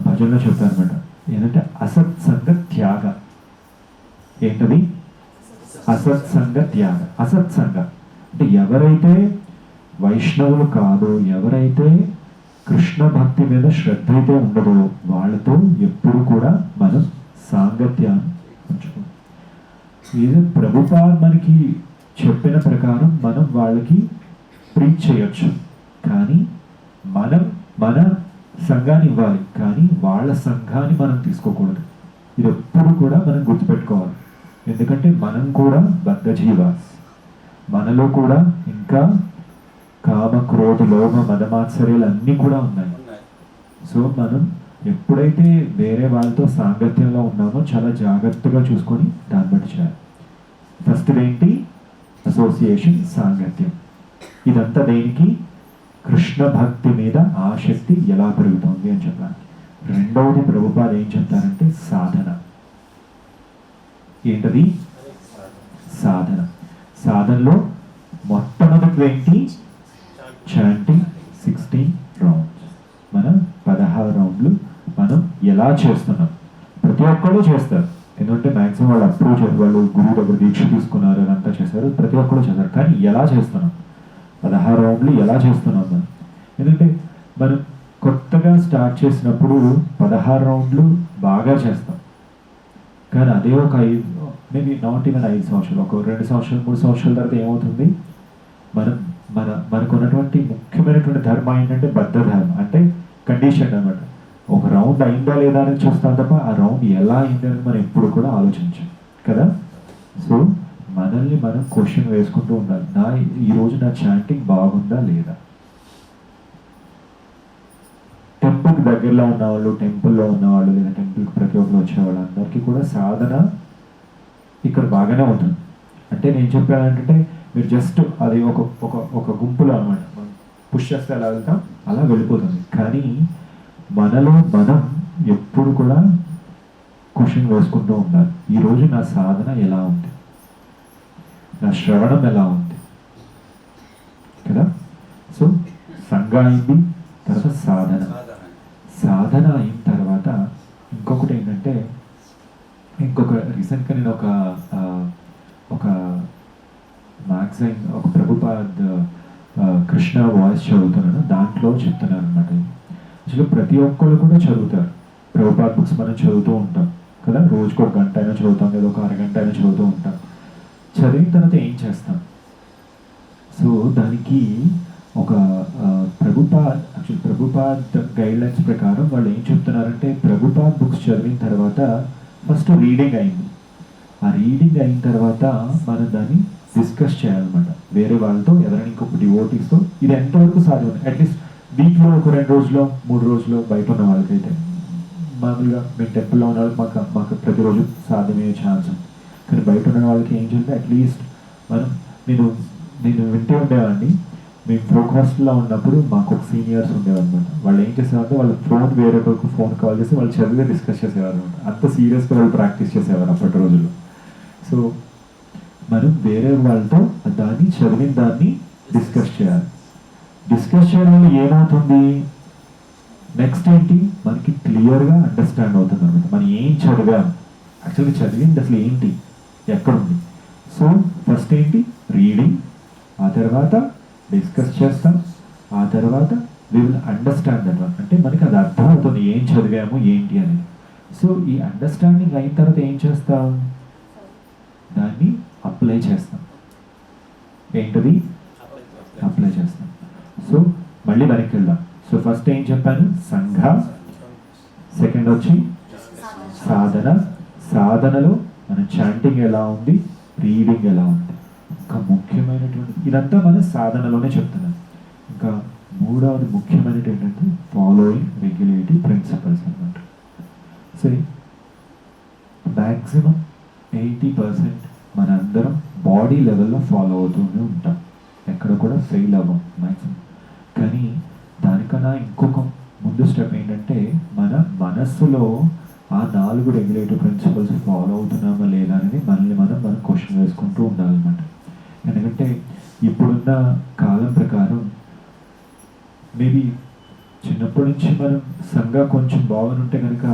భజనలో చెప్తారనమాట, ఏంటంటే అసత్సంగ త్యాగ. ఏంటది? అసత్సంగ త్యాగ. అసత్సంగ అంటే ఎవరైతే వైష్ణవులు కాదో, ఎవరైతే కృష్ణ భక్తి మీద శ్రద్ధ అయితే ఉండదో, వాళ్ళతో ఎప్పుడు కూడా మనం సాంగత్యాన్ని ఉంచుకోం. ఏదో ప్రభుపాద్ మనకి చెప్పిన ప్రకారం మనం వాళ్ళకి ప్రీచ్ చేయొచ్చు, కానీ మనం మన సంఘాన్ని ఇవ్వాలి, కానీ వాళ్ళ సంఘాన్ని మనం తీసుకోకూడదు. ఇది ఎప్పుడు కూడా మనం గుర్తుపెట్టుకోవాలి. ఎందుకంటే మనం కూడా బద్ధజీవాస్, మనలో కూడా ఇంకా కామ క్రోధ లోభ మదమాత్సర్యాలు అన్నీ కూడా ఉన్నాయి. సో మనం ఎప్పుడైతే వేరే వాళ్ళతో సాంగత్యంలో ఉన్నామో చాలా జాగ్రత్తగా చూసుకొని దాన్ని బట్టి చేయాలి. ఫస్ట్ ఏంటి? అసోసియేషన్, సాంగత్యం. ఇదంతా దేనికి? కృష్ణ భక్తి మీద ఆసక్తి ఎలా పెరుగుతుంది అని చెప్పాలి. రెండవది ప్రభుపాద ఏం చెప్తారంటే సాధన. ఏంటది? సాధన. సాధనలో మొట్టమొదటి ఏంటి? Chanting 16 rounds. మనం 16 రౌండ్లు మనం ఎలా చేస్తున్నాం? ప్రతి ఒక్కళ్ళు చేస్తారు, ఎందుకంటే మ్యాక్సిమం వాళ్ళు అప్రూవ్ చేస్తారు, వాళ్ళు గురువు దగ్గర దీక్ష తీసుకున్నారు, అదంతా చేశారు, ప్రతి ఒక్కళ్ళు చేస్తారు. కానీ ఎలా చేస్తున్నాం? 16 రౌండ్లు ఎలా చేస్తున్నాం మనం? ఎందుకంటే మనం కొత్తగా స్టార్ట్ చేసినప్పుడు 16 రౌండ్లు బాగా చేస్తాం, కానీ అదే ఒక 5 మేబీ నాట్ ఈవెన్ 5 సంవత్సరాలు, ఒక 2 సంవత్సరాలు 3 సంవత్సరాల తర్వాత ఏమవుతుంది? మనకు ఉన్నటువంటి ముఖ్యమైనటువంటి ధర్మం ఏంటంటే బద్ధ ధర్మం, అంటే కండిషన్ అన్నమాట. ఒక రౌండ్ అయిందా లేదా అని చూస్తాం తప్ప ఆ రౌండ్ ఎలా అయిందని మనం ఎప్పుడు కూడా ఆలోచించాం కదా. సో మనల్ని మనం క్వశ్చన్ వేసుకుంటూ ఉండాలి, ఈరోజు నా చాంటింగ్ బాగుందా లేదా? టెంపుల్కి దగ్గరలో ఉన్నవాళ్ళు, టెంపుల్లో ఉన్నవాళ్ళు, లేదా టెంపుల్కి ప్రతి ఒక్కరు వచ్చేవాళ్ళు అందరికీ కూడా సాధన ఇక్కడ బాగానే ఉంటుంది. అంటే నేను చెప్పాను ఏంటంటే మీరు జస్ట్ అది ఒక గుంపులో అనమాట, మనం పుష్ చేస్తే ఎలా వెళ్తాం అలా వెళ్ళిపోతుంది. కానీ మనలో మనం ఎప్పుడు కూడా క్వశ్చన్ వేసుకుంటూ ఉండాలి, ఈరోజు నా సాధన ఎలా ఉంది, నా శ్రవణం ఎలా ఉంది కదా. సో సంఘ అయింది, తర్వాత సాధన. సాధన అయిన తర్వాత ఇంకొకటి ఏంటంటే, రీసెంట్గా నేను ఒక మ్యాగజైన్, ఒక ప్రభుపాద్ కృష్ణ వాయిస్ చదువుతున్నాను, దాంట్లో చెప్తున్నారు అనమాట. యాక్చువల్లీ ప్రతి ఒక్కళ్ళు కూడా చదువుతారు ప్రభుపాద్ బుక్స్, మనం చదువుతూ ఉంటాం కదా, రోజుకు 1 గంట అయినా చదువుతాం, లేదా ఒక అరగంట అయినా చదువుతూ ఉంటాం. చదివిన తర్వాత ఏం చేస్తాం? సో దానికి ఒక ప్రభుపాద్ గైడ్లైన్స్ ప్రకారం వాళ్ళు ఏం చెప్తున్నారంటే, ప్రభుపాద్ బుక్స్ చదివిన తర్వాత ఫస్ట్ రీడింగ్ అయింది, ఆ రీడింగ్ అయిన తర్వాత మనం దాన్ని డిస్కస్ చేయాలన్నమాట వేరే వాళ్ళతో, ఎవరైనా ఇంకొక డివోటీస్తో. ఇది ఎంతవరకు సాధ్యం? అట్లీస్ట్ వీక్లో ఒక 2 రోజులు 3 రోజులు బయట ఉన్న వాళ్ళకైతే, మామూలుగా మేము టెంపుల్లో ఉన్న వాళ్ళకి మాకు ప్రతిరోజు సాధ్యమయ్యే ఛాన్స్ ఉంది. కానీ బయట ఉన్న వాళ్ళకి ఏం చేయాలంటే అట్లీస్ట్ నేను వింటే ఉండేవాడిని, మేము ఫోక్ హాస్టల్లో ఉన్నప్పుడు మాకు ఒక సీనియర్స్ ఉండేవారనమాట. వాళ్ళు ఏం చేసేవారంటే వాళ్ళ వేరే ఒకరికి ఫోన్ కాల్ చేసి వాళ్ళు చదివే డిస్కస్ చేసేవారు అనమాట. అంత సీరియస్గా వాళ్ళు ప్రాక్టీస్ చేసేవారు అప్పటి రోజుల్లో. సో మనం వేరే వాళ్ళతో చదివిన దాన్ని డిస్కస్ చేయాలి. డిస్కస్ చేయడం వల్ల ఏమవుతుంది? నెక్స్ట్ ఏంటి? మనకి క్లియర్గా అండర్స్టాండ్ అవుతుంది అనమాట, మనం ఏం చదివాం, యాక్చువల్గా చదివింది అసలు ఏంటి, ఎక్కడుంది. సో ఫస్ట్ ఏంటి? రీడింగ్, ఆ తర్వాత డిస్కస్ చేస్తాం, ఆ తర్వాత we will understand that one. అంటే మనకి అది అర్థం అవుతుంది ఏం చదివాము ఏంటి అనేది. సో ఈ అండర్స్టాండింగ్ అయిన తర్వాత ఏం చేస్తాం? దాన్ని అప్లై చేస్తాం. ఏంటది? అప్లై చేస్తాం. సో మళ్ళీ వెనక్కి వెళ్దాం. సో ఫస్ట్ ఏం చెప్పాను? సంఘ. సెకండ్ వచ్చి సాధన. సాధనలో మన చాంటింగ్ ఎలా ఉంది, రీడింగ్ ఎలా ఉంది. ఇంకా ముఖ్యమైనటువంటి ఇదంతా మన సాధనలోనే చెప్తున్నాను. ఇంకా మూడవది ముఖ్యమైనది ఏంటంటే ఫాలోయింగ్ రెగ్యులేటివ్ ప్రిన్సిపల్స్ అన్నమాట. సో మ్యాక్సిమం 80% మనందరం బాడీ లెవెల్లో ఫాలో అవుతూనే ఉంటాం, ఎక్కడ కూడా ఫెయిల్ అవ్వం మ్యాక్సిమం. కానీ దానికన్నా సాధన ఇంకొక ముందు స్టెప్ ఏంటంటే మన మనస్సులో ఆ 4 రెగ్యులేటివ్ ప్రిన్సిపల్స్ ఫాలో అవుతున్నామా లేదా అనేది మనం క్వశ్చన్ వేసుకుంటూ ఉండాలన్నమాట. ఎందుకంటే ఇప్పుడున్న కాలం ప్రకారం మేబీ చిన్నప్పటి నుంచి మనం సంఘ కొంచెం బాగుంటే కనుక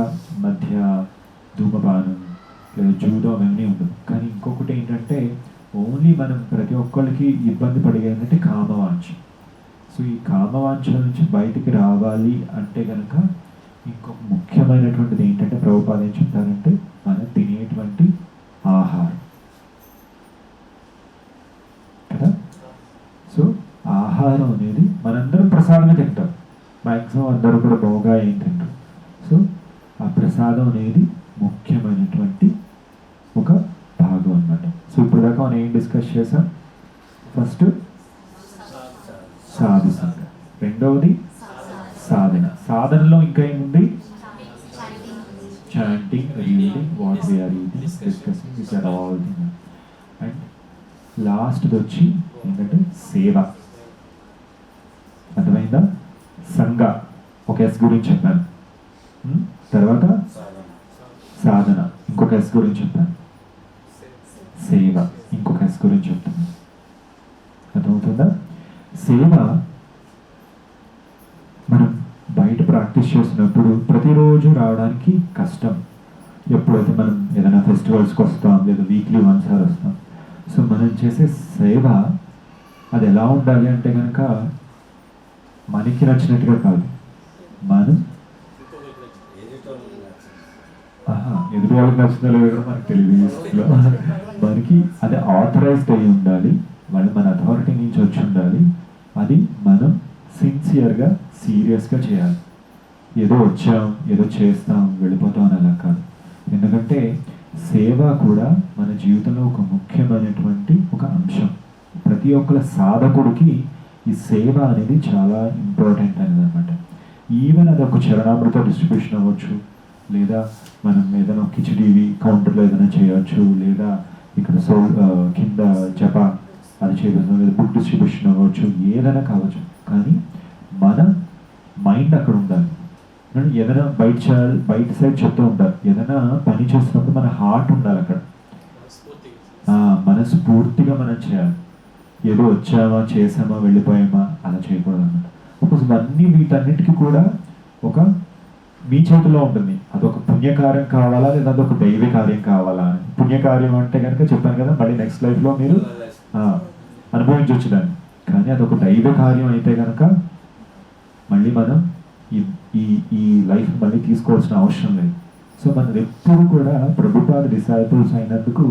మధ్య ధూమపానం లేదా జూదం అవన్నీ ఉండదు. కానీ ఇంకొకటి ఏంటంటే ఓన్లీ మనం ప్రతి ఒక్కరికి ఇబ్బంది పడేది కామవాంఛ. సో ఈ కామవాంఛల నుంచి బయటికి రావాలి అంటే కనుక ఇంకొక ముఖ్యమైనటువంటిది ఏంటంటే ప్రభుపాద ఏం చెప్తారంటే మనం తినేటువంటి ఆహారం కదా. సో ఆహారం అనేది మనందరం ప్రసాదమే తింటాం, మ్యాక్సిమం అందరూ కూడా బాగా ఏం తింటారు. సో ఆ ప్రసాదం అనేది ముఖ్యమైనటువంటి ఒక భాగం అన్నమాట. సో ఇప్పుడు దాకా మనం ఏం డిస్కస్ చేసాం? ఫస్ట్ సాధన, రెండవది సాధన. సాధనలో ఇంకా ఏముంది? Chanting, reading, what we are eating, discussing, which are all things. And లాస్ట్ది వచ్చి ఏంటంటే సేవ. అర్థమైందా? సంఘ ఒక ఎస్ గురించి చెప్పాను, తర్వాత సాధన ఇంకొక ఎస్ గురించి చెప్పాను, సేవ ఇంకొక ఎస్ గురించి చెప్తాను. అర్థమవుతుందా? సేవ మనం బయట ప్రాక్టీస్ చేసినప్పుడు ప్రతిరోజు రావడానికి కష్టం. ఎప్పుడైతే మనం ఏదైనా ఫెస్టివల్స్కి వస్తాం లేదా వీక్లీ వన్సారి వస్తాం. సో మనం చేసే సేవ అది ఎలా ఉండాలి అంటే కనుక మనకి నచ్చినట్టుగా కాదు, మనం ఎదుటి వాళ్ళకి నచ్చిన లేదో మనకు తెలియదు. మనకి అది ఆథరైజ్డ్ అయి ఉండాలి, మన అథారిటీ నుంచి వచ్చి ఉండాలి. అది మనం సిన్సియర్గా సీరియస్గా చేయాలి. ఏదో వచ్చాం ఏదో చేస్తాం వెళ్ళిపోతాం అని అలా కాదు. ఎందుకంటే సేవ కూడా మన జీవితంలో ఒక ముఖ్యమైనటువంటి ఒక అంశం. ప్రతి ఒక్కల సాధకుడికి ఈ సేవ అనేది చాలా ఇంపార్టెంట్ అనేది అనమాట. ఈవెన్ అది ఒక చరణామృత డిస్ట్రిబ్యూషన్ అవ్వచ్చు, లేదా మనం ఏదైనా కిచిడీవి కౌంటర్లో ఏదైనా చేయవచ్చు, లేదా ఇక్కడ కింద జప అది చేయవచ్చు, లేదా బుక్ డిస్ట్రిబ్యూషన్ అవ్వచ్చు, ఏదైనా కావచ్చు. కానీ మన మైండ్ అక్కడ ఉండాలి. ఏదైనా బయట సైడ్ చెప్తూ ఉంటారు, ఏదైనా పని చేస్తున్నప్పుడు మన హార్ట్ ఉండాలి అక్కడ. మనస్ఫూర్తిగా మనం చేయాలి. ఏదో వచ్చామా చేసామా వెళ్ళిపోయామా అలా చేయకూడదు అన్నమాట. బికాజ్ ఇవన్నీ వీటన్నిటికీ కూడా ఒక మీ చేతిలో ఉంటుంది. అదొక పుణ్యకార్యం కావాలా లేదా అదొక దైవ కార్యం కావాలా అని. పుణ్యకార్యం అంటే కనుక చెప్పాను కదా, మళ్ళీ నెక్స్ట్ లైఫ్లో మీరు అనుభవించవచ్చు దాన్ని. కానీ అదొక దైవ కార్యం అయితే కనుక మళ్ళీ మనం ఈ లైఫ్ మళ్ళీ తీసుకోవాల్సిన అవసరం లేదు. సో మనం ఎప్పుడు కూడా ప్రభుపాద డిసైపుల్స్ అయినందుకు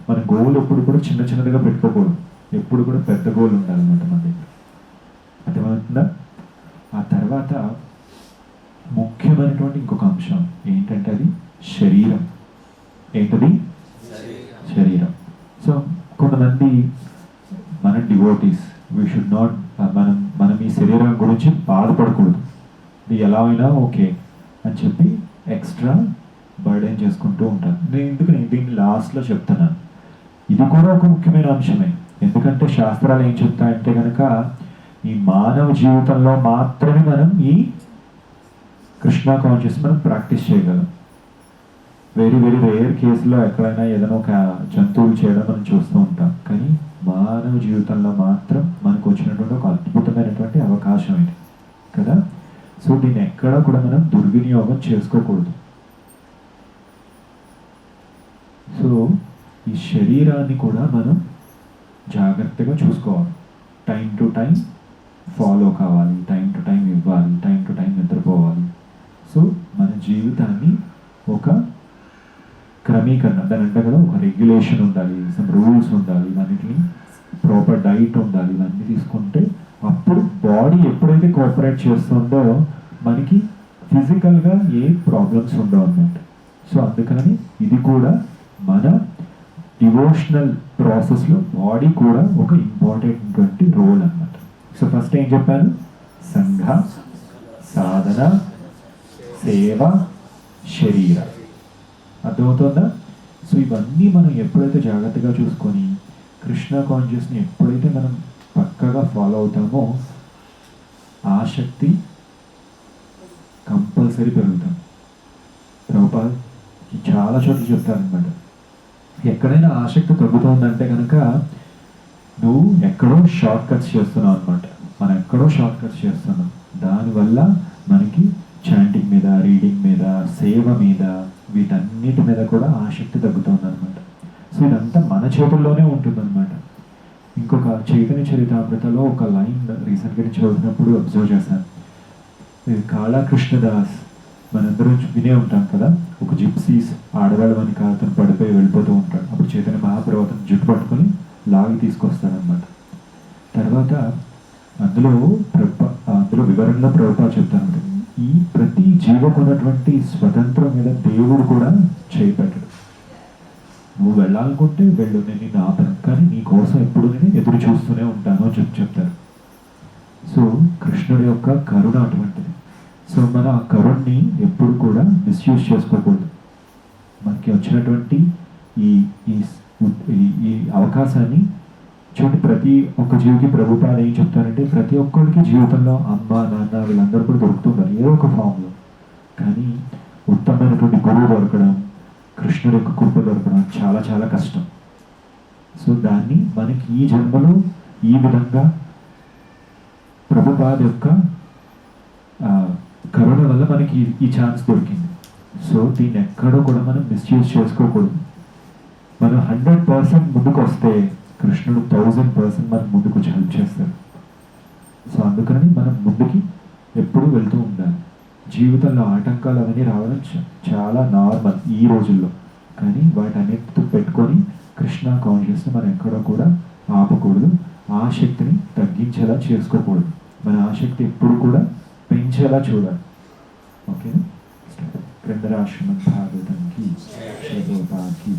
మన గోల్ ఎప్పుడు కూడా చిన్నదిగా పెట్టుకోకూడదు. ఎప్పుడు కూడా పెద్ద గోల్ ఉండాలన్నమాట మన దగ్గర. అర్థమవుతుందా? ఆ తర్వాత ముఖ్యమైనటువంటి ఇంకొక అంశం ఏంటంటే అది శరీరం. ఏంటది? శరీరం. సో కొంతమంది మన డివోటీస్ వీ షుడ్ నాట్ మనం ఈ శరీరం గురించి బాధపడకూడదు. ఇది ఎలా అయినా ఓకే అని చెప్పి ఎక్స్ట్రా బర్డెన్ చేసుకుంటూ ఉంటాను. నేను దీన్ని లాస్ట్లో చెప్తున్నాను. ఇది కూడా ఒక ముఖ్యమైన అంశమే. ఎందుకంటే శాస్త్రాలు ఏం చెప్తాయంటే కనుక ఈ మానవ జీవితంలో మాత్రమే మనం ఈ కృష్ణ కాన్షియస్ మనం ప్రాక్టీస్ చేయగలం. వెరీ వెరీ రేర్ కేసులో ఎక్కడైనా ఏదైనా ఒక జంతువులు చేయడం మనం చూస్తూ ఉంటాం. కానీ మానవ జీవితంలో మాత్రం మనకు వచ్చినటువంటి ఒక అద్భుతమైనటువంటి అవకాశం ఇది కదా. సో దీన్ని ఎక్కడా కూడా మనం దుర్వినియోగం చేసుకోకూడదు. సో ఈ శరీరాన్ని కూడా మనం జాగ్రత్తగా చూసుకోవాలి. టైం టు టైం ఫాలో కావాలి, టైం టు టైం ఇవ్వాలి, టైం టు టైం నిద్రపోవాలి. సో మన జీవితాన్ని ఒక క్రమీకరణ, దాని అంటే కదా ఒక రెగ్యులేషన్ ఉండాలి, సమ్ రూల్స్ ఉండాలి, ఇవన్నిటిని ప్రాపర్ డైట్ ఉండాలి. ఇవన్నీ తీసుకుంటే అప్పుడు బాడీ ఎప్పుడైతే కోఆపరేట్ చేస్తుందో మనకి ఫిజికల్గా ఏ ప్రాబ్లమ్స్ ఉండవు అన్నమాట. సో అందుకని ఇది కూడా మన డివోషనల్ ప్రాసెస్లో బాడీ కూడా ఒక ఇంపార్టెంట్ రోల్ అన్నమాట. సో ఫస్ట్ ఏం చెప్పాను? సంఘ, సాధన, సేవ, శరీర. అర్థమవుతుందా? సో ఇవన్నీ మనం ఎప్పుడైతే జాగ్రత్తగా చూసుకొని కృష్ణ కాన్షియస్ని ఎప్పుడైతే మనం పక్కగా ఫాలో అవుతామో ఆ శక్తి కంపల్సరీ పెరుగుతాం. ప్రభుపాద్ చాలా చోట్ల చెప్తారనమాట, ఎక్కడైనా ఆసక్తి తగ్గుతోందంటే కనుక నువ్వు ఎక్కడో షార్ట్ కట్స్ చేస్తున్నావు అనమాట. మనం ఎక్కడో షార్ట్ కట్స్ చేస్తున్నాం, దానివల్ల మనకి చాంటింగ్ మీద, రీడింగ్ మీద, సేవ మీద, వీటన్నిటి మీద కూడా ఆసక్తి తగ్గుతుంది అనమాట. సో ఇదంతా మన చేతుల్లోనే ఉంటుందన్నమాట. ఇంకొక చైతన్య చరితామృతలో ఒక లైన్ రీసెంట్గా చదువుతున్నప్పుడు అబ్జర్వ్ చేశాను. ఇది కాళా కృష్ణదాస్, మనందరం వినే ఉంటాం కదా, ఒక జిప్సీస్ ఆడవాళ్ళ అని కాలుతను పడిపోయి వెళ్ళిపోతూ ఉంటాడు. అప్పుడు చైతన్య మహాప్రభు అతను జుట్టు పట్టుకొని లాగి తీసుకొస్తాడనమాట. తర్వాత అందులో వివరణలో ప్రభుపాద చెప్తాను, ఈ ప్రతి జీవకు ఉన్నటువంటి స్వతంత్రం మీద దేవుడు కూడా చేపెట్టడు. నువ్వు వెళ్ళాలనుకుంటే వెళ్ళు, నేను నిన్ను ఆపను, కానీ నీ కోసం ఎప్పుడు నేను ఎదురు చూస్తూనే ఉంటాను అని చెప్తారు. సో కృష్ణుడి యొక్క కరుణ అటువంటిది. సో మన ఆ కరుణని ఎప్పుడు కూడా మిస్యూజ్ చేసుకోకూడదు. మనకి వచ్చినటువంటి ఈ ఈ అవకాశాన్ని చూడండి, ప్రతి ఒక్క జీవికి ప్రభుపాద ఏం చెప్తారంటే, ప్రతి ఒక్కరికి జీవితంలో అమ్మ నాన్న వీళ్ళందరూ కూడా దొరుకుతున్నారు ఏదో ఒక ఫామ్లో. కానీ ఉత్తమమైనటువంటి గురువు దొరకడం, కృష్ణుడి యొక్క కృప దొరకడం చాలా చాలా కష్టం. సో దాన్ని మనకి ఈ జన్మలో ఈ విధంగా ప్రభుపాద యొక్క కరుణ వల్ల మనకి ఈ ఛాన్స్ దొరికింది. సో దీన్ని ఎక్కడో కూడా మనం మిస్యూజ్ చేసుకోకూడదు. మనం 100% ముందుకు వస్తే కృష్ణుడు 1000% మనకు ముందుకు వచ్చి హెల్ప్ చేస్తారు. సో అందుకని మనం ముందుకి ఎప్పుడు వెళ్తూ ఉండాలి. జీవితంలో ఆటంకాలు అవన్నీ రావడం చాలా నార్మల్ ఈ రోజుల్లో, కానీ వాటన్నిటితో పెట్టుకొని కృష్ణ కాన్షియస్ని మనం ఎక్కడో కూడా ఆపకూడదు. ఆసక్తిని తగ్గించేలా చేసుకోకూడదు. మన ఆసక్తి ఎప్పుడు కూడా పెంచేలా చూడాలి. ఓకేనా? క్రిందరాశ్రమం భాగవతంకి శ్రీ ప్రభుపాదకి